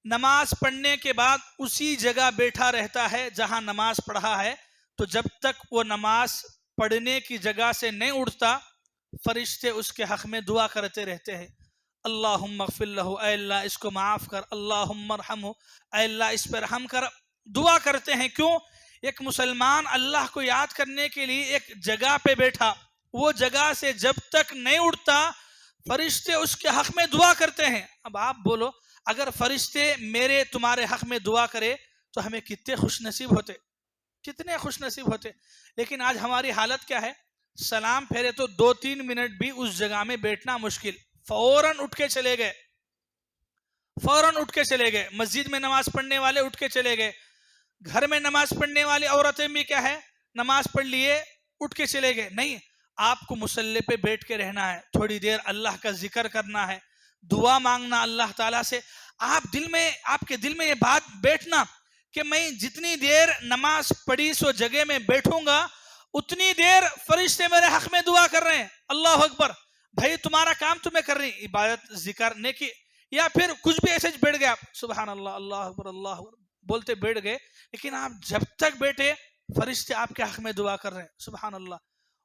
نماز پڑھنے کے بعد اسی جگہ بیٹھا رہتا ہے جہاں نماز پڑھا ہے، تو جب تک وہ نماز پڑھنے کی جگہ سے نہیں اٹھتا فرشتے اس کے حق میں دعا کرتے رہتے ہیں. اللہم اغفر لہ، اے اللہ اس کو معاف کر، اللہم ارحمہ، اے اللہ اس پر رحم کر. دعا کرتے ہیں. کیوں؟ ایک مسلمان اللہ کو یاد کرنے کے لیے ایک جگہ پہ بیٹھا، وہ جگہ سے جب تک نہیں اٹھتا فرشتے اس کے حق میں دعا کرتے ہیں. اب آپ بولو اگر فرشتے میرے تمہارے حق میں دعا کرے تو ہمیں کتنے خوش نصیب ہوتے، کتنے خوش نصیب ہوتے. لیکن آج ہماری حالت کیا ہے؟ سلام پھیرے تو 2-3 منٹ بھی اس جگہ میں بیٹھنا مشکل، فوراً اٹھ کے چلے گئے، فوراً اٹھ کے چلے گئے. مسجد میں نماز پڑھنے والے اٹھ کے چلے گئے، گھر میں نماز پڑھنے والی عورتیں بھی کیا ہے، نماز پڑھ لیے اٹھ کے چلے گئے. نہیں، آپ کو مصلی پہ بیٹھ کے رہنا ہے، تھوڑی دیر اللہ کا ذکر کرنا ہے، دعا مانگنا اللہ تعالیٰ سے. آپ کے دل میں یہ بات بیٹھنا کہ میں جتنی دیر نماز پڑھی سو جگہ میں بیٹھوں گا اتنی دیر فرشتے میرے حق میں دعا کر رہے ہیں. اللہ اکبر. بھائی تمہارا کام تمہیں کر رہی، عبادت ذکر نیکی، یا پھر کچھ بھی ایسے بیٹھ گئے آپ سبحان اللہ، اللہ اکبر، اللہ اکبر بولتے بیٹھ گئے، لیکن آپ جب تک بیٹھے فرشتے آپ کے حق میں دعا کر رہے ہیں. سبحان اللہ.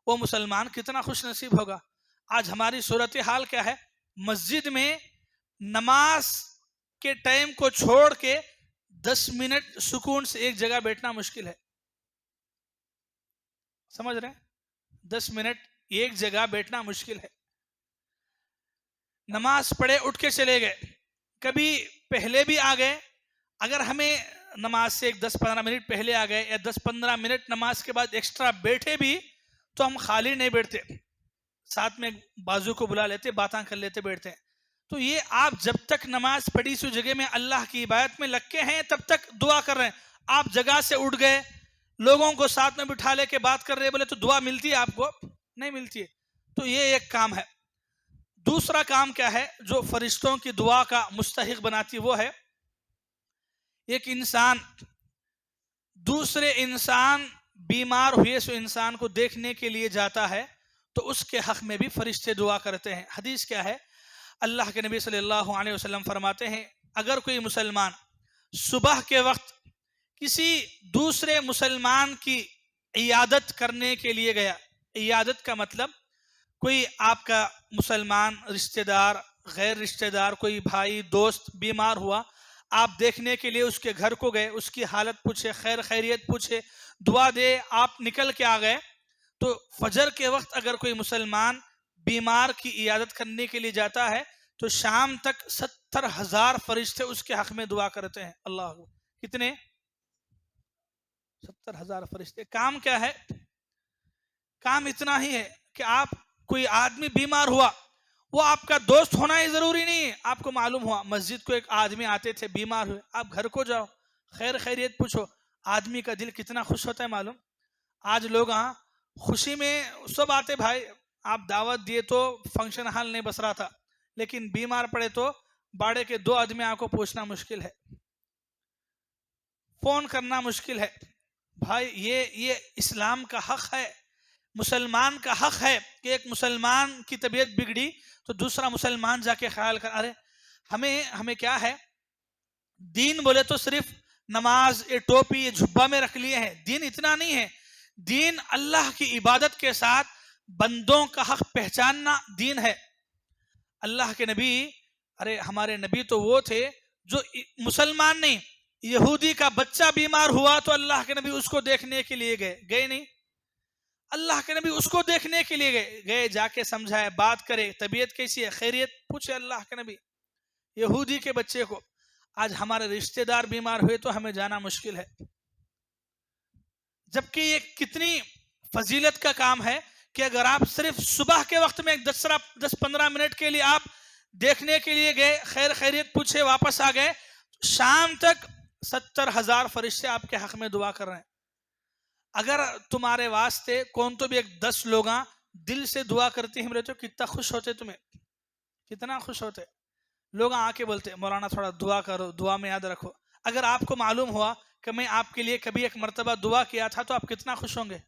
وہ مسلمان کتنا خوش نصیب ہوگا. آج ہماری صورتحال کیا ہے؟ مسجد میں نماز کے ٹائم کو چھوڑ کے 10 منٹ سکون سے ایک جگہ بیٹھنا مشکل ہے. سمجھ رہے ہیں؟ 10 منٹ ایک جگہ بیٹھنا مشکل ہے. نماز پڑھے اٹھ کے چلے گئے، کبھی پہلے بھی آ گئے، اگر ہمیں نماز سے 10-15 منٹ پہلے آ گئے یا 10-15 منٹ نماز کے بعد ایکسٹرا بیٹھے بھی تو ہم خالی نہیں بیٹھتے، ساتھ میں بازو کو بلا لیتے، باتاں کر لیتے، بیٹھتے ہیں. تو یہ آپ جب تک نماز پڑھی سو جگہ میں اللہ کی عبادت میں لگ کے ہیں تب تک دعا کر رہے ہیں. آپ جگہ سے اٹھ گئے، لوگوں کو ساتھ میں بٹھا لے کے بات کر رہے بولے تو دعا ملتی ہے آپ کو؟ نہیں ملتی ہے. تو یہ ایک کام ہے. دوسرا کام کیا ہے جو فرشتوں کی دعا کا مستحق بناتی؟ وہ ہے ایک انسان دوسرے انسان بیمار ہوئے سو انسان کو دیکھنے کے لیے جاتا ہے تو اس کے حق میں بھی فرشتے دعا کرتے ہیں. حدیث کیا ہے؟ اللہ کے نبی صلی اللہ علیہ وسلم فرماتے ہیں اگر کوئی مسلمان صبح کے وقت کسی دوسرے مسلمان کی عیادت کرنے کے لیے گیا، عیادت کا مطلب کوئی آپ کا مسلمان رشتہ دار، غیر رشتہ دار، کوئی بھائی دوست بیمار ہوا، آپ دیکھنے کے لیے اس کے گھر کو گئے، اس کی حالت پوچھے، خیر خیریت پوچھے، دعا دے، آپ نکل کے آ گئے. تو فجر کے وقت اگر کوئی مسلمان بیمار کی عیادت کرنے کے لیے جاتا ہے تو شام تک 70,000 فرشتے اس کے حق میں دعا کرتے ہیں. اللہ اکبر. کتنے؟ 70,000 فرشتے. کام کیا ہے؟ کام اتنا ہی ہے کہ آپ کوئی آدمی بیمار ہوا، وہ آپ کا دوست ہونا ہی ضروری نہیں ہے. آپ کو معلوم ہوا مسجد کو ایک آدمی آتے تھے، بیمار ہوئے، آپ گھر کو جاؤ، خیر خیریت پوچھو، آدمی کا دل کتنا خوش ہوتا ہے معلوم. آج لوگ خوشی میں سب آتے، بھائی آپ دعوت دیے تو فنکشن ہال نہیں بس رہا تھا، لیکن بیمار پڑے تو باڑے کے 2 آدمی آپ کو پوچھنا مشکل ہے، فون کرنا مشکل ہے. بھائی یہ اسلام کا حق ہے، مسلمان کا حق ہے کہ ایک مسلمان کی طبیعت بگڑی تو دوسرا مسلمان جا کے خیال کر. ارے ہمیں کیا ہے؟ دین بولے تو صرف نماز، یہ ٹوپی، یہ جھبا میں رکھ لیے ہیں. دین اتنا نہیں ہے. دین اللہ کی عبادت کے ساتھ بندوں کا حق پہچاننا دین ہے. اللہ کے نبی، ارے ہمارے نبی تو وہ تھے جو مسلمان نہیں، یہودی کا بچہ بیمار ہوا تو اللہ کے نبی اس کو دیکھنے کے لیے گئے نہیں. اللہ کے نبی اس کو دیکھنے کے لیے گئے، جا کے سمجھائے، بات کرے، طبیعت کیسی ہے، خیریت پوچھے اللہ کے نبی یہودی کے بچے کو. آج ہمارے رشتہ دار بیمار ہوئے تو ہمیں جانا مشکل ہے، جبکہ یہ کتنی فضیلت کا کام ہے کہ اگر آپ صرف صبح کے وقت میں 10-15 منٹ کے لیے آپ دیکھنے کے لیے گئے، خیر خیریت پوچھے، واپس آ گئے، شام تک 70,000 فرشتے آپ کے حق میں دعا کر رہے ہیں. اگر تمہارے واسطے کون تو بھی 10 لوگ دل سے دعا کرتے ہیں بولے تو کتنا خوش ہوتے، تمہیں کتنا خوش ہوتے. لوگ آ کے بولتے مولانا تھوڑا دعا کرو، دعا میں یاد رکھو. اگر آپ کو معلوم ہوا کہ میں آپ کے لیے کبھی ایک مرتبہ دعا کیا تھا تو آپ کتنا خوش ہوں گے.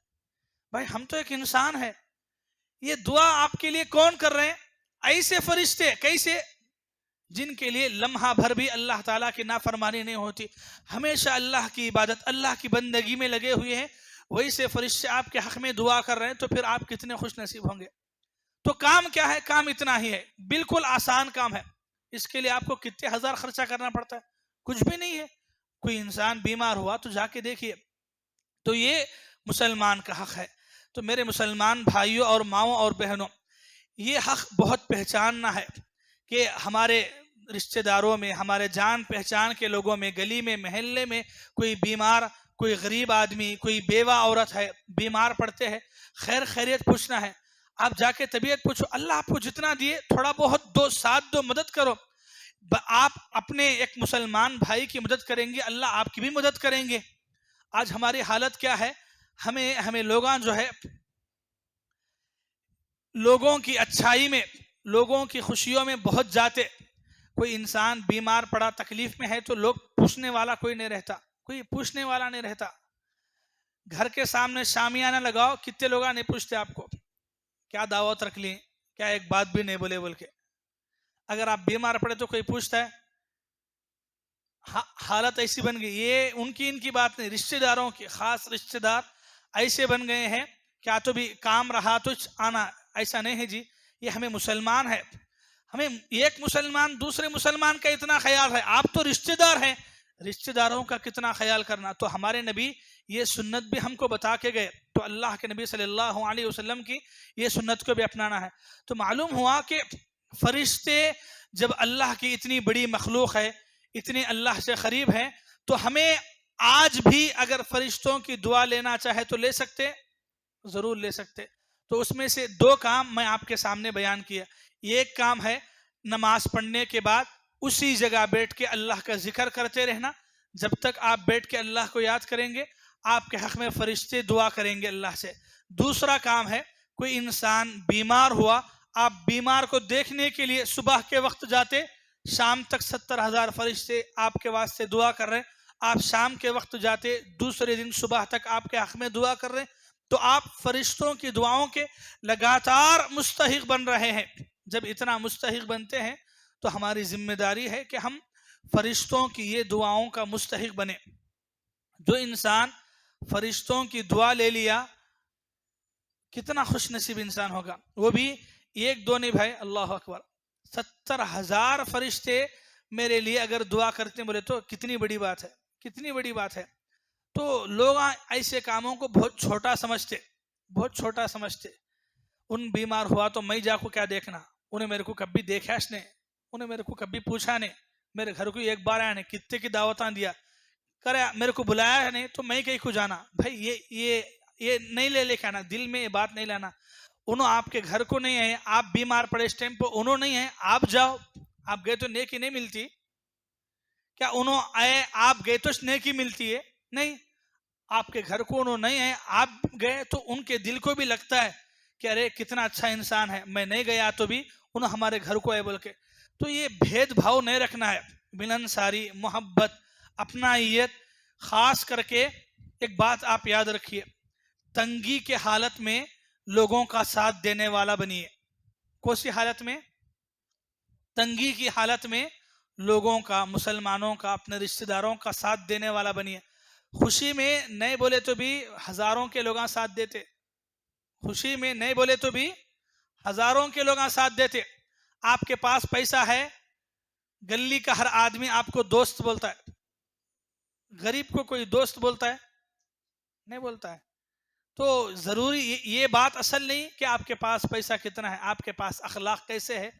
بھائی ہم تو ایک انسان ہے، یہ دعا آپ کے لیے کون کر رہے ہیں؟ ایسے فرشتے کیسے جن کے لیے لمحہ بھر بھی اللہ تعالیٰ کی نافرمانی نہیں ہوتی، ہمیشہ اللہ کی عبادت، اللہ کی بندگی میں لگے ہوئے ہیں، ویسے فرشتے آپ کے حق میں دعا کر رہے ہیں تو پھر آپ کتنے خوش نصیب ہوں گے. تو کام کیا ہے؟ کام اتنا ہی ہے، بالکل آسان کام ہے. اس کے لیے آپ کو کتنے ہزار خرچہ کرنا پڑتا ہے؟ کچھ بھی نہیں ہے. کوئی انسان بیمار ہوا تو جا کے دیکھیے. تو یہ مسلمان کا حق ہے. تو میرے مسلمان بھائیوں اور ماؤں اور بہنوں، یہ حق بہت پہچاننا ہے کہ ہمارے رشتہ داروں میں، ہمارے جان پہچان کے لوگوں میں، گلی میں، محلے میں کوئی بیمار، کوئی غریب آدمی، کوئی بیوہ عورت ہے، بیمار پڑتے ہیں، خیر خیریت پوچھنا ہے. آپ جا کے طبیعت پوچھو، اللہ آپ کو جتنا دیے تھوڑا بہت دو، ساتھ دو، مدد کرو. آپ اپنے ایک مسلمان بھائی کی مدد کریں گے، اللہ آپ کی بھی مدد کریں گے. آج ہماری حالت کیا ہے؟ ہمیں لوگاں جو ہے لوگوں کی اچھائی میں، لوگوں کی خوشیوں میں بہت جاتے. کوئی انسان بیمار پڑا، تکلیف میں ہے تو لوگ پوچھنے والا کوئی نہیں رہتا، کوئی پوچھنے والا نہیں رہتا. گھر کے سامنے شامیانہ لگاؤ، کتنے لوگ نہیں پوچھتے آپ کو کیا دعوت رکھ لی، کیا ایک بات بھی نہیں بولے بول کے. اگر آپ بیمار پڑے تو کوئی پوچھتا ہے؟ حالت ایسی بن گئی. یہ ان کی بات نہیں، رشتہ داروں کی، خاص رشتہ دار ایسے بن گئے ہیں کیا تو بھی کام رہا تو آنا، ایسا نہیں ہے جی. یہ ہمیں مسلمان ہے، ہمیں ایک مسلمان دوسرے مسلمان کا اتنا خیال ہے. آپ تو رشتہ دار ہیں، رشتہ داروں کا کتنا خیال کرنا. تو ہمارے نبی یہ سنت بھی ہم کو بتا کے گئے، تو اللہ کے نبی صلی اللہ علیہ وسلم کی یہ سنت کو بھی اپنانا ہے. تو معلوم ہوا کہ فرشتے جب اللہ کی اتنی بڑی مخلوق ہے، اتنے اللہ سے قریب ہیں، تو ہمیں آج بھی اگر فرشتوں کی دعا لینا چاہے تو لے سکتے، ضرور لے سکتے۔ تو اس میں سے دو کام میں آپ کے سامنے بیان کیا۔ ایک کام ہے نماز پڑھنے کے بعد اسی جگہ بیٹھ کے اللہ کا ذکر کرتے رہنا، جب تک آپ بیٹھ کے اللہ کو یاد کریں گے آپ کے حق میں فرشتے دعا کریں گے اللہ سے۔ دوسرا کام ہے کوئی انسان بیمار ہوا، آپ بیمار کو دیکھنے کے لیے صبح کے وقت جاتے، شام تک 70,000 فرشتے آپ کے واسطے دعا کر رہے ہیں، آپ شام کے وقت جاتے، دوسرے دن صبح تک آپ کے حق میں دعا کر رہے ہیں، تو آپ فرشتوں کی دعاؤں کے لگاتار مستحق بن رہے ہیں۔ جب اتنا مستحق بنتے ہیں تو ہماری ذمہ داری ہے کہ ہم فرشتوں کی یہ دعاؤں کا مستحق بنے۔ جو انسان فرشتوں کی دعا لے لیا کتنا خوش نصیب انسان ہوگا۔ وہ بھی ایک دو نہیں بھائی، اللہ اکبر، 70,000 فرشتے میرے لیے اگر دعا کرتے ہیں بولے تو کتنی بڑی بات ہے، کتنی بڑی بات ہے۔ تو لوگ ایسے کاموں کو بہت چھوٹا سمجھتے، بہت چھوٹا سمجھتے۔ ان بیمار ہوا تو میں جا کو کیا دیکھنا، انہیں میرے کو کبھی دیکھا اس نے، انہیں میرے کو کبھی پوچھا نہیں، میرے گھر کو ایک بار آیا نہیں، کتنے کی دعوتاں دیا کرے، میرے کو بلایا نہیں تو میں کہیں کو جانا۔ بھائی یہ نہیں لے کے آنا، دل میں یہ بات نہیں لانا۔ انہوں آپ کے گھر کو نہیں ہے، آپ بیمار پڑے اس ٹائم پہ انہوں نہیں ہے، آپ جاؤ، آپ گئے تو نیکی نہیں ملتی کیا؟ انہوں آئے آپ گئے تو نیکی ملتی ہے نہیں، آپ کے گھر کو انہوں نہیں ہے، آپ گئے تو ان کے دل کو بھی لگتا ہے کہ ارے کتنا اچھا انسان ہے، میں نہیں گیا تو بھی انہوں ہمارے گھر کو آئے بول کے۔ تو یہ بھید بھاؤ نہیں رکھنا ہے، ملنساری، محبت، اپنائیت۔ خاص کر کے ایک بات آپ یاد رکھیے، تنگی کے حالت میں لوگوں کا ساتھ دینے والا بنیے۔ کون سی حالت میں؟ تنگی کی حالت میں لوگوں کا، مسلمانوں کا، اپنے رشتہ داروں کا ساتھ دینے والا بنیے۔ خوشی میں نہیں بولے تو بھی ہزاروں کے لوگ ساتھ دیتے، خوشی میں نہیں بولے تو بھی ہزاروں کے لوگ ساتھ دیتے۔ آپ کے پاس پیسہ ہے، گلی کا ہر آدمی آپ کو دوست بولتا ہے، غریب کو کوئی دوست بولتا ہے؟ نہیں بولتا ہے۔ تو ضروری یہ بات اصل نہیں کہ آپ کے پاس پیسہ کتنا ہے، آپ کے پاس اخلاق کیسے ہے،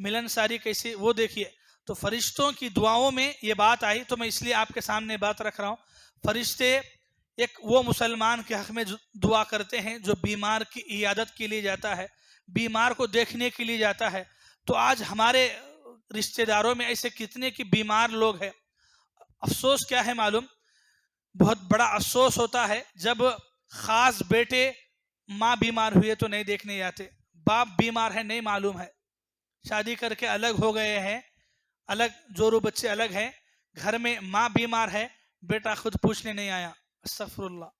ملنساری کیسی، وہ دیکھیے۔ تو فرشتوں کی دعاؤں میں یہ بات آئی تو میں اس لیے آپ کے سامنے بات رکھ رہا ہوں۔ فرشتے ایک وہ مسلمان کے حق میں دعا کرتے ہیں جو بیمار کی عیادت کے لیے جاتا ہے، بیمار کو دیکھنے کے لیے جاتا ہے۔ تو آج ہمارے رشتہ داروں میں ایسے کتنے کی بیمار لوگ ہیں۔ افسوس کیا ہے معلوم؟ بہت بڑا افسوس ہوتا ہے جب خاص بیٹے ماں بیمار ہوئے تو نہیں دیکھنے جاتے، باپ بیمار ہے نہیں معلوم ہے، شادی کر کے الگ ہو گئے ہیں، الگ جورو بچے الگ ہیں، گھر میں ماں بیمار ہے، بیٹا خود پوچھنے نہیں آیا۔ استغفر اللہ۔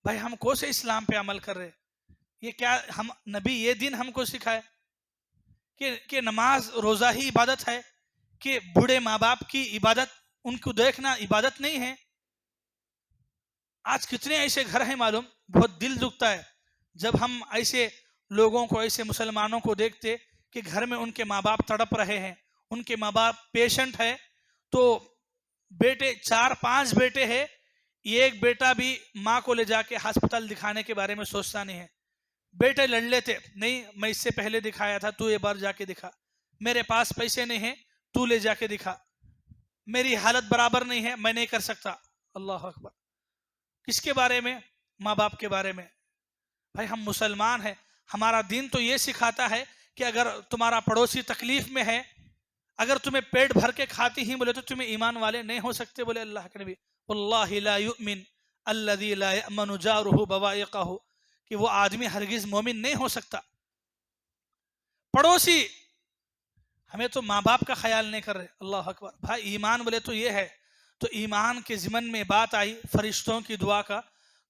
بھائی ہم کون سے اسلام پہ عمل کر رہے؟ یہ کیا ہم نبی یہ دن ہم کو سکھائے کہ نماز روزہ ہی عبادت ہے، کہ بوڑھے ماں باپ کی عبادت، ان کو دیکھنا عبادت نہیں ہے؟ آج کتنے ایسے گھر ہیں معلوم، بہت دل دکھتا ہے جب ہم ایسے لوگوں کو، ایسے مسلمانوں کو دیکھتے کہ گھر میں ان کے ماں باپ تڑپ رہے ہیں، ان کے ماں باپ پیشنٹ ہے، تو بیٹے 4-5 بیٹے ہیں، ایک بیٹا بھی ماں کو لے جا کے ہسپتال دکھانے کے بارے میں سوچتا نہیں ہے۔ بیٹے لڑ لیتے، نہیں میں اس سے پہلے دکھایا تھا، تو یہ بار جا کے دکھا، میرے پاس پیسے نہیں ہیں، تو لے جا کے دکھا، میری حالت برابر نہیں ہے، میں نہیں کر سکتا۔ اللہ اکبر۔ کس کے بارے میں؟ ماں باپ کے بارے میں۔ بھائی ہم مسلمان ہیں، ہمارا دین تو یہ سکھاتا ہے کہ اگر تمہارا پڑوسی تکلیف میں ہے، اگر تمہیں پیٹ بھر کے کھاتی ہی بولے تو تمہیں ایمان والے نہیں ہو سکتے، بولے اللہ کے نبی، واللہ لا یؤمن الذی لا یأمن جارہ بوائقہ، کہ وہ آدمی ہرگز مومن نہیں ہو سکتا۔ پڑوسی، ہمیں تو ماں باپ کا خیال نہیں کر رہے، اللہ اکبر۔ بھائی ایمان بولے تو یہ ہے، تو ایمان کے ضمن میں بات آئی فرشتوں کی دعا کا،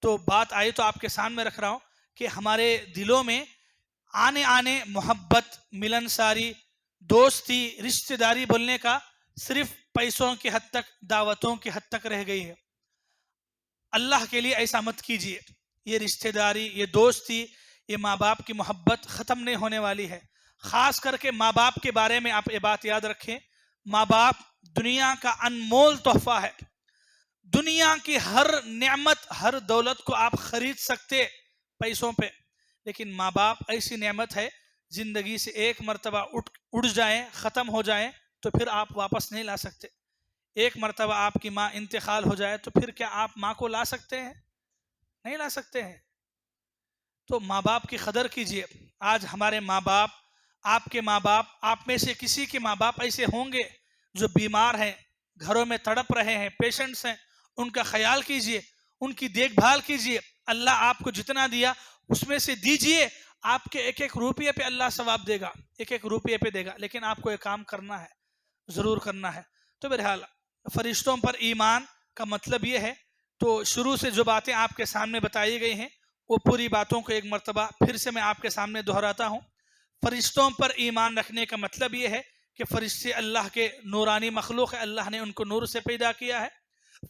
تو بات آئی تو آپ کے سامنے رکھ رہا ہوں کہ ہمارے دلوں میں آنے محبت، ملنساری، دوستی، رشتہ داری بولنے کا صرف پیسوں کی حد تک، دعوتوں کی حد تک رہ گئی ہے۔ اللہ کے لیے ایسا مت کیجیے، یہ رشتہ داری، یہ دوستی، یہ ماں باپ کی محبت ختم نہیں ہونے والی ہے۔ خاص کر کے ماں باپ کے بارے میں آپ یہ بات یاد رکھیں، ماں باپ دنیا کا انمول تحفہ ہے۔ دنیا کی ہر نعمت، ہر دولت کو آپ خرید سکتے پیسوں پہ، لیکن ماں باپ ایسی نعمت ہے، زندگی سے ایک مرتبہ اڑ جائیں، ختم ہو جائیں تو پھر آپ واپس نہیں لا سکتے. ایک مرتبہ آپ کی ماں انتقال ہو جائے تو پھر کیا آپ ماں کو لا سکتے ہیں؟ نہیں لا سکتے ہیں. تو ماں باپ کی قدر کیجئے. آج ہمارے ماں باپ، آپ کے ماں باپ، آپ میں سے کسی کے ماں باپ ایسے ہوں گے جو بیمار ہیں، گھروں میں تڑپ رہے ہیں، پیشنٹس ہیں. ان کا خیال کیجئے، ان کی دیکھ بھال کیجئے. اللہ آپ کو جتنا دیا اس میں سے دیجئے. آپ کے ایک ایک روپیے پہ اللہ ثواب دے گا، ایک ایک روپیے پہ دے گا. لیکن آپ کو ایک کام کرنا ہے، ضرور کرنا ہے. تو بہرحال فرشتوں پر ایمان کا مطلب یہ ہے. تو شروع سے جو باتیں آپ کے سامنے بتائی گئی ہیں وہ پوری باتوں کو ایک مرتبہ پھر سے میں آپ کے سامنے دہراتا ہوں. فرشتوں پر ایمان رکھنے کا مطلب یہ ہے کہ فرشتے اللہ کے نورانی مخلوق ہے، اللہ نے ان کو نور سے پیدا کیا ہے.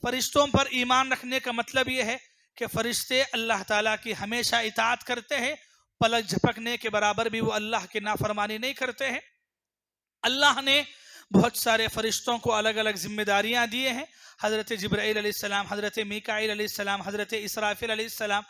فرشتوں پر ایمان رکھنے کا مطلب یہ ہے کہ فرشتے اللہ تعالیٰ کی ہمیشہ اطاعت کرتے ہیں، پلک جھپکنے کے برابر بھی وہ اللہ کی نافرمانی نہیں کرتے ہیں. اللہ نے بہت سارے فرشتوں کو الگ الگ ذمہ داریاں دیے ہیں. حضرت جبرائیل علیہ السلام، حضرت میکائیل علیہ السلام، حضرت اسرافیل علیہ السلام،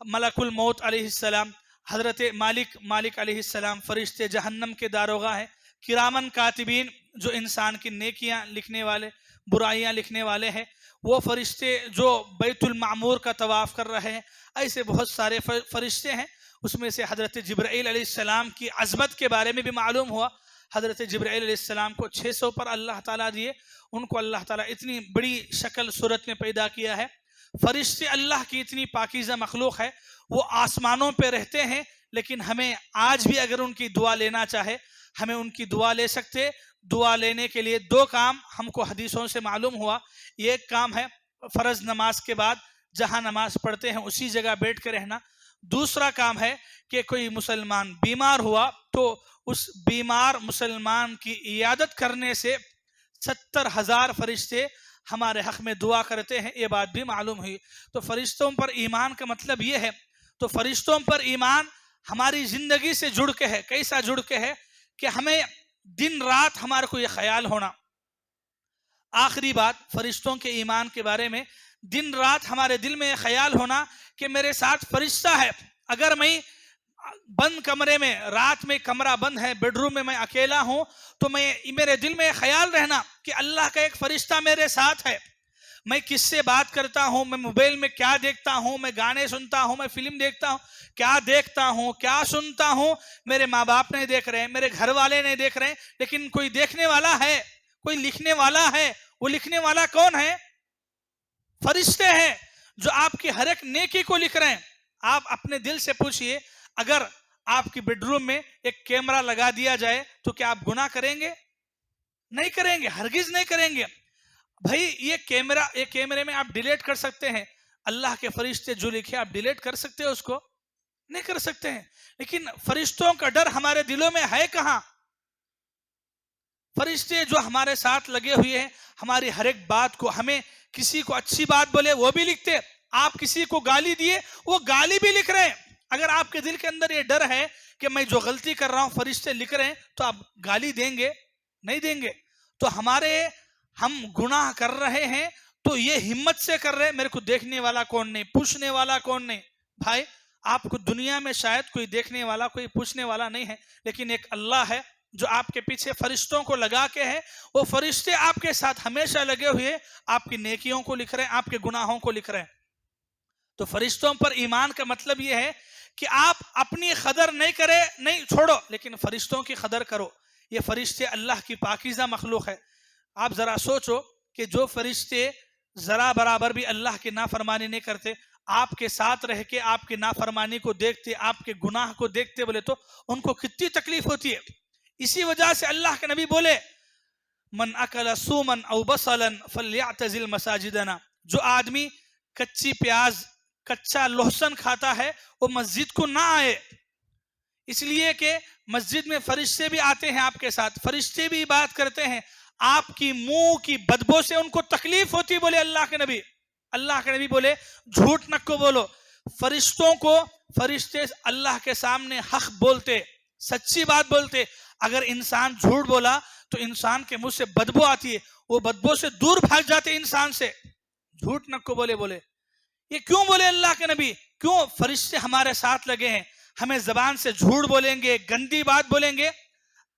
ملک الموت علیہ السلام، حضرت مالک علیہ السلام. فرشتے جہنم کے داروغہ ہیں. کرامن کاتبین جو انسان کی نیکیاں لکھنے والے، برائیاں لکھنے والے ہیں. وہ فرشتے جو بیت المعمور کا طواف کر رہے ہیں. ایسے بہت سارے فرشتے ہیں. اس میں سے حضرت جبرائیل علیہ السلام کی عظمت کے بارے میں بھی معلوم ہوا. حضرت جبرائیل علیہ السلام کو 600 پر اللہ تعالیٰ دیے. ان کو اللہ تعالیٰ اتنی بڑی شکل صورت میں پیدا کیا ہے. فرشتے اللہ کی اتنی پاکیزہ مخلوق ہے. وہ آسمانوں پہ رہتے ہیں، لیکن ہمیں آج بھی اگر ان کی دعا لینا چاہے ہمیں ان کی دعا لے سکتے. دعا لینے کے لیے 2 کام ہم کو حدیثوں سے معلوم ہوا. ایک کام ہے فرض نماز کے بعد جہاں نماز پڑھتے ہیں اسی جگہ بیٹھ کے رہنا. دوسرا کام ہے کہ کوئی مسلمان بیمار ہوا تو اس بیمار مسلمان کی عیادت کرنے سے 70,000 فرشتے ہمارے حق میں دعا کرتے ہیں. یہ بات بھی معلوم ہوئی. تو فرشتوں پر ایمان کا مطلب یہ ہے. تو فرشتوں پر ایمان ہماری زندگی سے جڑ کے ہے. کیسا جڑ کے ہے کہ ہمیں دن رات ہمارے کو یہ خیال ہونا. آخری بات فرشتوں کے ایمان کے بارے میں، دن رات ہمارے دل میں یہ خیال ہونا کہ میرے ساتھ فرشتہ ہے. اگر میں بند کمرے میں، رات میں کمرہ بند ہے، بیڈ روم میں اکیلا ہوں، تو میرے دل میں خیال رہنا کہ اللہ کا ایک فرشتہ میرے ساتھ ہے. میں کس سے بات کرتا ہوں، میں موبائل میں کیا دیکھتا ہوں، میں گانے سنتا ہوں، میں فلم دیکھتا ہوں، کیا دیکھتا ہوں، کیا سنتا ہوں، میرے ماں باپ نہیں دیکھ رہے ہیں، میرے گھر والے نہیں دیکھ رہے ہیں، لیکن کوئی دیکھنے والا ہے، کوئی لکھنے والا ہے. وہ لکھنے والا کون ہے؟ فرشتے ہیں جو آپ کی ہر ایک نیکی کو لکھ رہے ہیں. آپ اپنے دل سے پوچھئے، اگر آپ کی بیڈ روم میں ایک کیمرہ لگا دیا جائے تو کیا آپ گناہ کریں گے؟ نہیں کریں گے، ہرگز نہیں کریں گے. بھائی یہ کیمرے میں آپ ڈیلیٹ کر سکتے ہیں. اللہ کے فرشتے جو لکھے آپ ڈیلیٹ کر سکتے ہیں؟ اس کو نہیں کر سکتے ہیں. لیکن فرشتوں کا ڈر ہمارے دلوں میں ہے کہاں؟ فرشتے جو ہمارے ساتھ لگے ہوئے ہیں، ہماری ہر ایک بات کو، ہمیں کسی کو اچھی بات بولے وہ بھی لکھتے. آپ کسی کو گالی دیے وہ گالی بھی لکھ رہے ہیں. اگر آپ کے دل کے اندر یہ ڈر ہے کہ میں جو غلطی کر رہا ہوں فرشتے لکھ رہے ہیں، تو آپ گالی دیں گے؟ نہیں دیں گے. تو ہم گناہ کر رہے ہیں تو یہ ہمت سے کر رہے ہیں، میرے کو دیکھنے والا کون نہیں، پوچھنے والا کون نہیں. بھائی آپ کو دنیا میں شاید کوئی دیکھنے والا، کوئی پوچھنے والا نہیں ہے، لیکن ایک اللہ ہے جو آپ کے پیچھے فرشتوں کو لگا کے ہے. وہ فرشتے آپ کے ساتھ ہمیشہ لگے ہوئے، آپ کی نیکیوں کو لکھ رہے ہیں، آپ کے گناہوں کو لکھ رہے ہیں. تو فرشتوں پر ایمان کا مطلب یہ ہے کہ آپ اپنی قدر نہیں کرے، نہیں چھوڑو، لیکن فرشتوں کی قدر کرو. یہ فرشتے اللہ کی پاکیزہ مخلوق ہے. آپ ذرا سوچو کہ جو فرشتے ذرا برابر بھی اللہ کی نافرمانی نہیں کرتے، آپ کے ساتھ رہ کے آپ کی نافرمانی کو دیکھتے، آپ کے گناہ کو دیکھتے بولے تو ان کو کتنی تکلیف ہوتی ہے. اسی وجہ سے اللہ کے نبی بولے من اکل سومن او بصلا فلیعتزل مساجدنا. جو آدمی کچی پیاز، کچا لہسن کھاتا ہے وہ مسجد کو نہ آئے. اس لیے کہ مسجد میں فرشتے بھی آتے ہیں آپ کے ساتھ، فرشتے بھی بات کرتے ہیں. آپ کی منہ کی بدبو سے ان کو تکلیف ہوتی. بولے اللہ کے نبی. اللہ کے نبی بولے جھوٹ نہ کو بولو. فرشتے اللہ کے سامنے حق بولتے، سچی بات بولتے. اگر انسان جھوٹ بولا تو انسان کے منہ سے بدبو آتی ہے، وہ بدبو سے دور بھاگ جاتے انسان سے. جھوٹ نہ کو بولے. یہ کیوں بولے اللہ کے نبی؟ کیوں؟ فرشتے ہمارے ساتھ لگے ہیں. ہمیں زبان سے جھوٹ بولیں گے، گندی بات بولیں گے،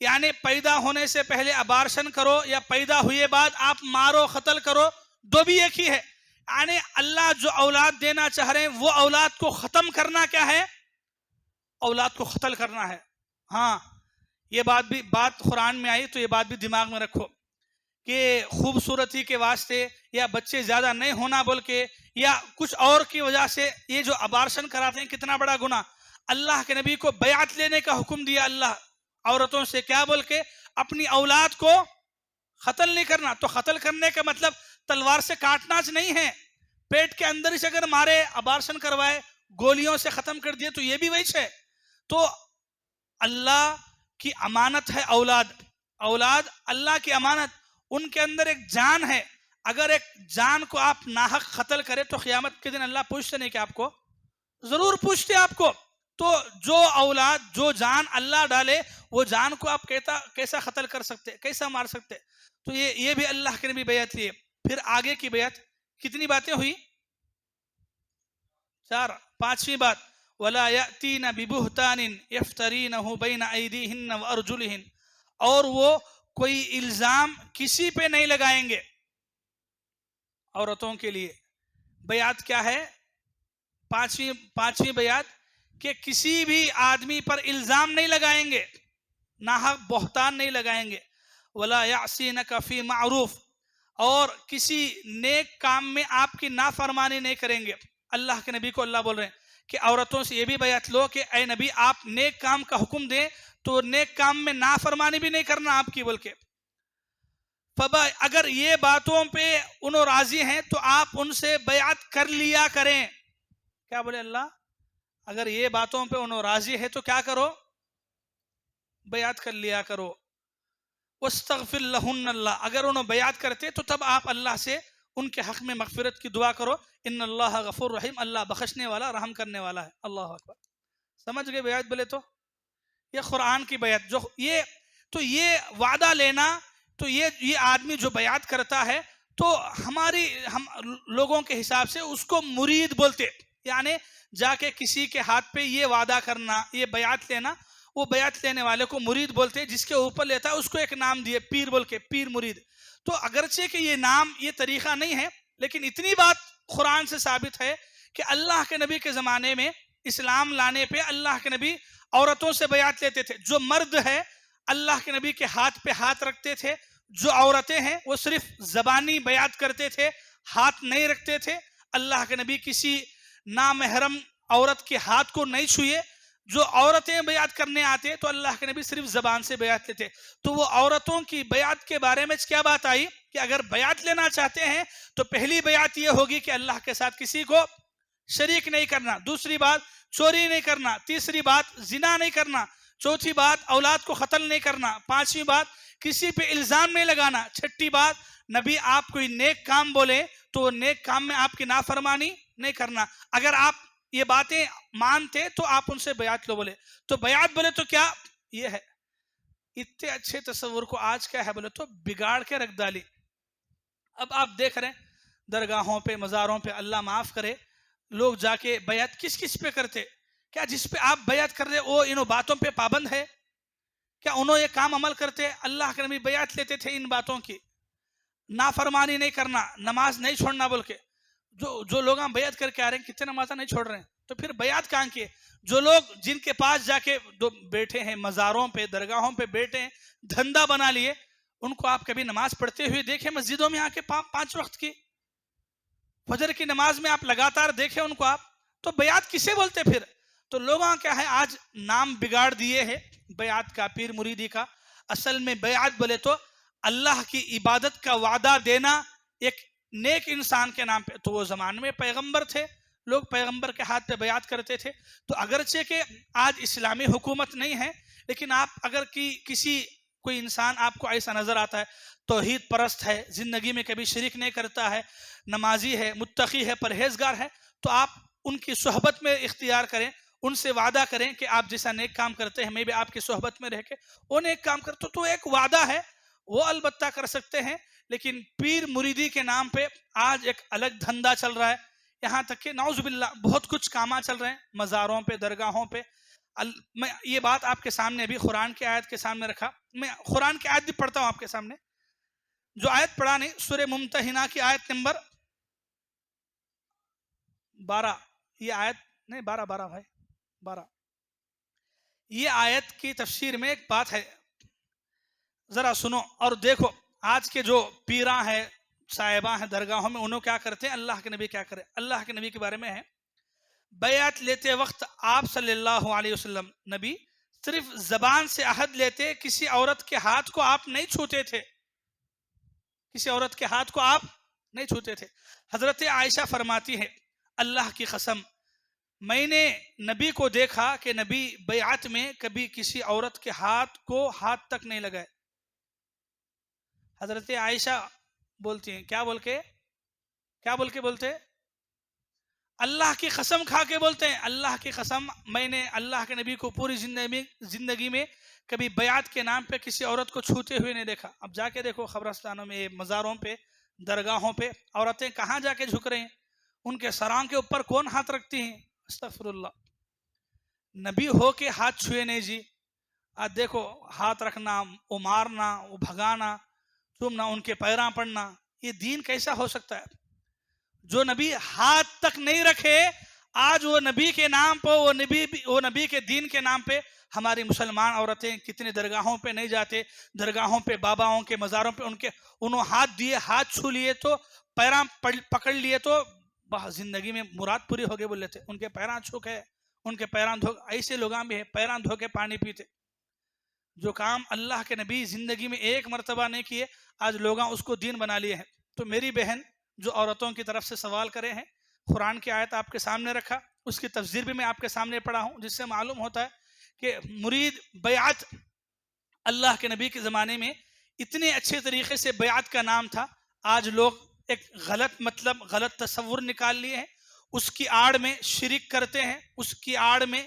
یعنی پیدا ہونے سے پہلے ابارشن کرو یا پیدا ہوئے بعد آپ مارو قتل کرو، دو بھی ایک ہی ہے. یعنی اللہ جو اولاد دینا چاہ رہے ہیں وہ اولاد کو ختم کرنا کیا ہے؟ اولاد کو قتل کرنا ہے. ہاں یہ بات قرآن میں آئی تو یہ بات بھی دماغ میں رکھو کہ خوبصورتی کے واسطے یا بچے زیادہ نہیں ہونا بول کے یا کچھ اور کی وجہ سے یہ جو ابارشن کراتے ہیں کتنا بڑا گناہ. اللہ کے نبی کو بیعت لینے کا حکم دیا اللہ عورتوں سے، کیا بول کے؟ اپنی اولاد کو قتل نہیں کرنا. تو قتل کرنے کا مطلب تلوار سے کاٹنا نہیں ہے، پیٹ کے اندر سے اگر مارے، ابارشن کروائے، گولیوں سے ختم کر دیے تو یہ بھی وہی ہے. تو اللہ کی امانت ہے اولاد اللہ کی امانت، ان کے اندر ایک جان ہے. اگر ایک جان کو آپ ناحق قتل کرے تو قیامت کے دن اللہ پوچھتے نہیں کہ آپ کو؟ ضرور پوچھتے آپ کو. تو جو اولاد، جو جان اللہ ڈالے وہ جان کو آپ کیسا قتل کر سکتے، کیسا مار سکتے؟ تو یہ بھی اللہ کے نبی بیعت لیے. پھر آگے کی بیعت کتنی باتیں ہوئی؟ 4. 5ویں بات وَلَا يَأْتِينَ بِبُهْتَانٍ يَفْتَرِينَهُ بَيْنَ أَيْدِيهِنَّ وَأَرْجُلِهِنَّ، اور وہ کوئی الزام کسی پہ نہیں لگائیں گے. عورتوں کے لیے بیعت کیا ہے؟ پانچویں بیعت کہ کسی بھی آدمی پر الزام نہیں لگائیں گے، ناحق بہتان نہیں لگائیں گے. وَلَا يَعْصِينَكَ فِي مَعْرُوفٍ، اور کسی نیک کام میں آپ کی نافرمانی نہیں کریں گے. اللہ کے نبی کو اللہ بول رہے ہیں کہ عورتوں سے یہ بھی بیعت لو کہ اے نبی آپ نیک کام کا حکم دیں تو نیک کام میں نافرمانی بھی نہیں کرنا آپ کی بول کے. اگر یہ باتوں پہ انہوں راضی ہیں تو آپ ان سے بیعت کر لیا کریں. کیا بولے اللہ؟ اگر یہ باتوں پہ انہوں راضی ہے تو کیا کرو؟ بیعت کر لیا کرو. وَاسْتَغْفِرْ لَهُنَّ اللَّهُ، اگر انہوں بیعت کرتے تو تب آپ اللہ سے ان کے حق میں مغفرت کی دعا کرو. ان اللہ غفور رحیم، اللہ بخشنے والا رحم کرنے والا ہے. اللہ اکبر. سمجھ گئے بیعت بولے تو؟ یہ قرآن کی بیعت. یہ وعدہ لینا، تو یہ آدمی جو بیعت کرتا ہے تو ہم لوگوں کے حساب سے اس کو مرید بولتے. یعنی جا کے کسی کے ہاتھ پہ یہ وعدہ کرنا، یہ بیعت لینا، وہ بیعت لینے والے کو مرید بولتے. جس کے اوپر لیتا ہے اس کو ایک نام دیے پیر بول کے، پیر مرید. تو اگرچہ کہ یہ نام، یہ طریقہ نہیں ہے، لیکن اتنی بات قرآن سے ثابت ہے کہ اللہ کے نبی کے زمانے میں اسلام لانے پہ اللہ کے نبی عورتوں سے بیعت لیتے تھے. جو مرد ہے اللہ کے نبی کے ہاتھ پہ ہاتھ رکھتے تھے، جو عورتیں ہیں وہ صرف زبانی بیعت کرتے تھے، ہاتھ نہیں رکھتے تھے. اللہ کے نبی کسی نامحرم عورت کے ہاتھ کو نہیں چھوئے. جو عورتیں بیعت کرنے آتے تو اللہ کے نبی صرف زبان سے بیعت لیتے. تو وہ عورتوں کی بیعت کے بارے میں کیا بات آئی کہ اگر بیعت لینا چاہتے ہیں تو پہلی بیعت یہ ہوگی کہ اللہ کے ساتھ کسی کو شریک نہیں کرنا. دوسری بات چوری نہیں کرنا. تیسری بات زنا نہیں کرنا. چوتھی بات اولاد کو قتل نہیں کرنا. پانچویں بات کسی پہ الزام نہیں لگانا. چھٹی بات نبی آپ کوئی نیک کام بولے تو نیک کام میں آپ کی نافرمانی نہیں کرنا. اگر آپ یہ باتیں مانتے تو آپ ان سے بیعت لو بولے. تو بیعت بولے تو کیا یہ ہے؟ اتنے اچھے تصور کو آج کیا ہے بولے تو بگاڑ کے رکھ ڈالی. اب آپ دیکھ رہے ہیں درگاہوں پہ، مزاروں پہ، اللہ معاف کرے، لوگ جا کے بیعت کس پہ کرتے؟ کیا جس پہ آپ بیعت کر رہے وہ انہوں باتوں پہ پابند ہے؟ کیا انہوں یہ کام عمل کرتے؟ اللہ کے نبی بیعت لیتے تھے ان باتوں کی، نافرمانی نہیں کرنا، نماز نہیں چھوڑنا بول کے. جو لوگ ہم بیعت کر کے آ رہے ہیں کتنے نمازیں نہیں چھوڑ رہے ہیں. تو پھر بیعت کہاں کی؟ جو لوگ جن کے پاس جا کے بیٹھے ہیں، مزاروں پہ، درگاہوں پہ بیٹھے ہیں، دھندا بنا لیے، ان کو آپ کبھی نماز پڑھتے ہوئے دیکھیں؟ مسجدوں میں آ کے 5 وقت کی فجر کی نماز میں آپ لگاتار دیکھیں ان کو آپ. تو بیعت کسے بولتے پھر؟ تو لوگوں کیا ہے آج نام بگاڑ دیے ہے بیعت کا، پیر مریدی کا. اصل میں بیعت بولے تو اللہ کی عبادت کا وعدہ دینا ایک نیک انسان کے نام پہ. تو وہ زمانے میں پیغمبر تھے، لوگ پیغمبر کے ہاتھ پہ بیعت کرتے تھے. تو اگرچہ کہ آج اسلامی حکومت نہیں ہے، لیکن آپ اگر کوئی انسان آپ کو ایسا نظر آتا ہے توحید پرست ہے، زندگی میں کبھی شرک نہیں کرتا ہے، نمازی ہے، متقی ہے، پرہیزگار ہے، تو آپ ان کی صحبت میں اختیار کریں، ان سے وعدہ کریں کہ آپ جیسا نیک کام کرتے ہیں میں بھی آپ کی صحبت میں رہ کے وہ نیک کام کرتا. تو ایک وعدہ ہے، وہ البتہ کر سکتے ہیں. لیکن پیر مریدی کے نام پہ آج ایک الگ دھندا چل رہا ہے. یہاں تک کہ نعوذ باللہ بہت کچھ کاماں چل رہے ہیں مزاروں پہ، درگاہوں پہ. میں یہ بات آپ کے سامنے ابھی قرآن کی آیت کے سامنے رکھا. میں قرآن کی آیت بھی پڑھتا ہوں آپ کے سامنے. جو آیت پڑھا نہیں, سورہ ممتحنہ کی آیت نمبر 12. یہ آیت نہیں, 12 بھائی, 12. یہ آیت کی تفسیر میں ایک بات ہے, ذرا سنو اور دیکھو. آج کے جو پیراں ہیں, صاحباں ہیں درگاہوں میں, انہوں کیا کرتے ہیں, اللہ کے نبی کیا کرے. اللہ کے نبی کے بارے میں ہے, بیعت لیتے وقت آپ صلی اللہ علیہ وسلم نبی صرف زبان سے عہد لیتے, کسی عورت کے ہاتھ کو آپ نہیں چھوتے تھے, کسی عورت کے ہاتھ کو آپ نہیں چھوتے تھے. حضرت عائشہ فرماتی ہے, اللہ کی قسم میں نے نبی کو دیکھا کہ نبی بیعت میں کبھی کسی عورت کے ہاتھ کو ہاتھ تک نہیں لگائے. حضرت عائشہ بولتی ہیں, کیا بول کے بولتے, اللہ کی قسم کھا کے بولتے ہیں, اللہ کی قسم میں نے اللہ کے نبی کو پوری زندگی میں کبھی بیعت کے نام پہ کسی عورت کو چھوتے ہوئے نہیں دیکھا. اب جا کے دیکھو قبرستانوں میں, مزاروں پہ, درگاہوں پہ عورتیں کہاں جا کے جھک رہے ہیں, ان کے سراں کے اوپر کون ہاتھ رکھتی ہیں. استغفر اللہ. نبی ہو کے ہاتھ چھوئے نہیں جی. آج دیکھو ہاتھ رکھنا, وہ مارنا, وہ بھگانا, چومنا, ان کے پیراں پڑنا, یہ دین کیسا ہو سکتا ہے؟ جو نبی ہاتھ تک نہیں رکھے, آج وہ نبی کے نام پہ, وہ نبی کے دین کے نام پہ ہماری مسلمان عورتیں کتنے درگاہوں پہ نہیں جاتے, درگاہوں پہ باباؤں کے مزاروں پہ انہوں ہاتھ دیے, ہاتھ چھو لیے تو پیراں پکڑ لیے تو زندگی میں مراد پوری ہو گئے بول لیتے. ان کے پیراں چھو کے, ان کے پیراں دھو, ایسے لوگاں بھی ہے پیراں دھو کے پانی پیتے. جو کام اللہ کے نبی زندگی میں ایک مرتبہ نہیں کیے, آج لوگاں اس کو دین بنا لیے ہیں. تو میری بہن جو عورتوں کی طرف سے سوال کرے ہیں, قرآن کی آیت آپ کے سامنے رکھا, اس کی تفسیر بھی میں آپ کے سامنے پڑھا ہوں, جس سے معلوم ہوتا ہے کہ مرید بیعت اللہ کے نبی کے زمانے میں اتنے اچھے طریقے سے بیعت کا نام تھا. آج لوگ ایک غلط مطلب, غلط تصور نکال لیے ہیں, اس کی آڑ میں شرک کرتے ہیں, اس کی آڑ میں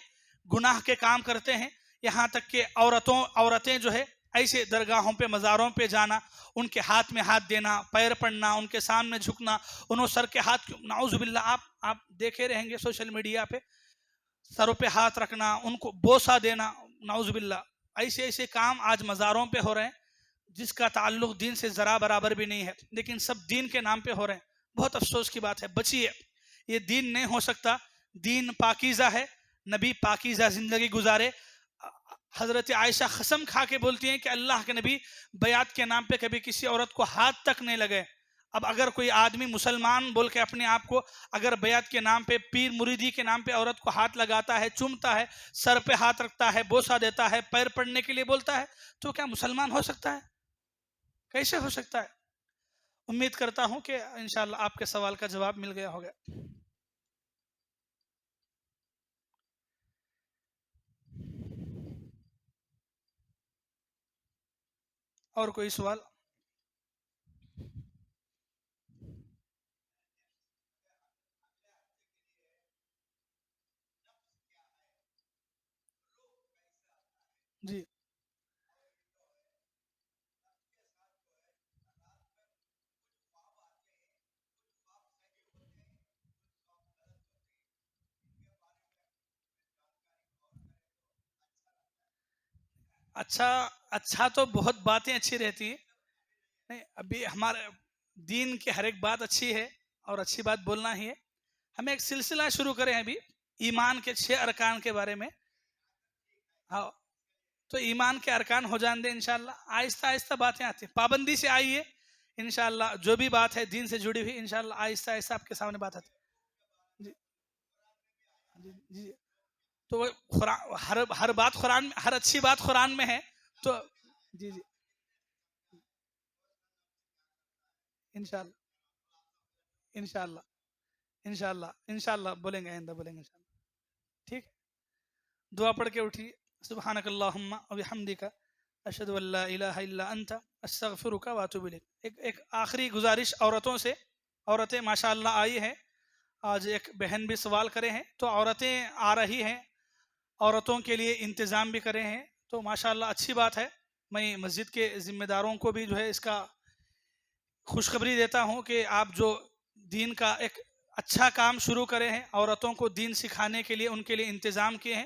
گناہ کے کام کرتے ہیں. یہاں تک کہ عورتیں جو ہے ایسے درگاہوں پہ, مزاروں پہ جانا, ان کے ہاتھ میں ہاتھ دینا, پیر پڑنا, ان کے سامنے جھکنا, انہوں سر کے ہاتھ, نعوذ باللہ, آپ دیکھے رہیں گے سوشل میڈیا پہ, سروں پہ ہاتھ رکھنا, ان کو بوسہ دینا, نعوذ باللہ. ایسے کام آج مزاروں پہ ہو رہے ہیں, جس کا تعلق دین سے ذرا برابر بھی نہیں ہے, لیکن سب دین کے نام پہ ہو رہے ہیں. بہت افسوس کی بات ہے. بچیے, یہ دین نہیں ہو سکتا. دین پاکیزہ ہے, نبی پاکیزہ زندگی گزارے. حضرت عائشہ قسم کھا کے بولتی ہیں کہ اللہ کے نبی بیعت کے نام پہ کبھی کسی عورت کو ہاتھ تک نہیں لگے. اب اگر کوئی آدمی مسلمان بول کے اپنے آپ کو اگر بیعت کے نام پہ, پیر مریدی کے نام پہ عورت کو ہاتھ لگاتا ہے, چومتا ہے, سر پہ ہاتھ رکھتا ہے, بوسہ دیتا ہے, پیر پڑنے کے لیے بولتا ہے, تو کیا مسلمان ہو سکتا ہے؟ کیسے ہو سکتا ہے؟ امید کرتا ہوں کہ انشاءاللہ آپ کے سوال کا جواب مل گیا ہوگا. اور کوئی سوال؟ جی اچھا تو بہت باتیں اچھی رہتی ہیں. نہیں, ابھی ہمارے دین کی ہر ایک بات اچھی ہے اور اچھی بات بولنا ہی ہے. ہمیں ایک سلسلہ شروع کریں ابھی ایمان کے 6 ارکان کے بارے میں. ہاں, تو ایمان کے ارکان ہو جان دیں انشاءاللہ. آہستہ آہستہ باتیں آتی ہیں, پابندی سے آئیے انشاءاللہ. جو بھی بات ہے دین سے جڑی ہوئی انشاءاللہ آہستہ آہستہ آپ کے سامنے بات آتی ہے. جی جی. تو ہر بات قرآن میں, ہر اچھی بات قرآن میں ہے. تو جی انشاءاللہ انشاءاللہ انشاءاللہ انشاءاللہ بولیں گے, آئندہ بولیں گے انشاءاللہ. ٹھیک, دعا پڑھ کے اٹھیے. سبحانک اللہم وبحمدک اشہد ان لا الہ الا انت استغفرک واتوب الیک. ایک آخری گزارش عورتوں سے. عورتیں ماشاءاللہ آئی ہیں, آج ایک بہن بھی سوال کرے ہیں, تو عورتیں آ رہی ہیں, عورتوں کے لیے انتظام بھی کرے ہیں, تو ماشاءاللہ اچھی بات ہے. میں مسجد کے ذمہ داروں کو بھی جو ہے اس کا خوشخبری دیتا ہوں کہ آپ جو دین کا ایک اچھا کام شروع کرے ہیں, عورتوں کو دین سکھانے کے لیے ان کے لیے انتظام کیے ہیں,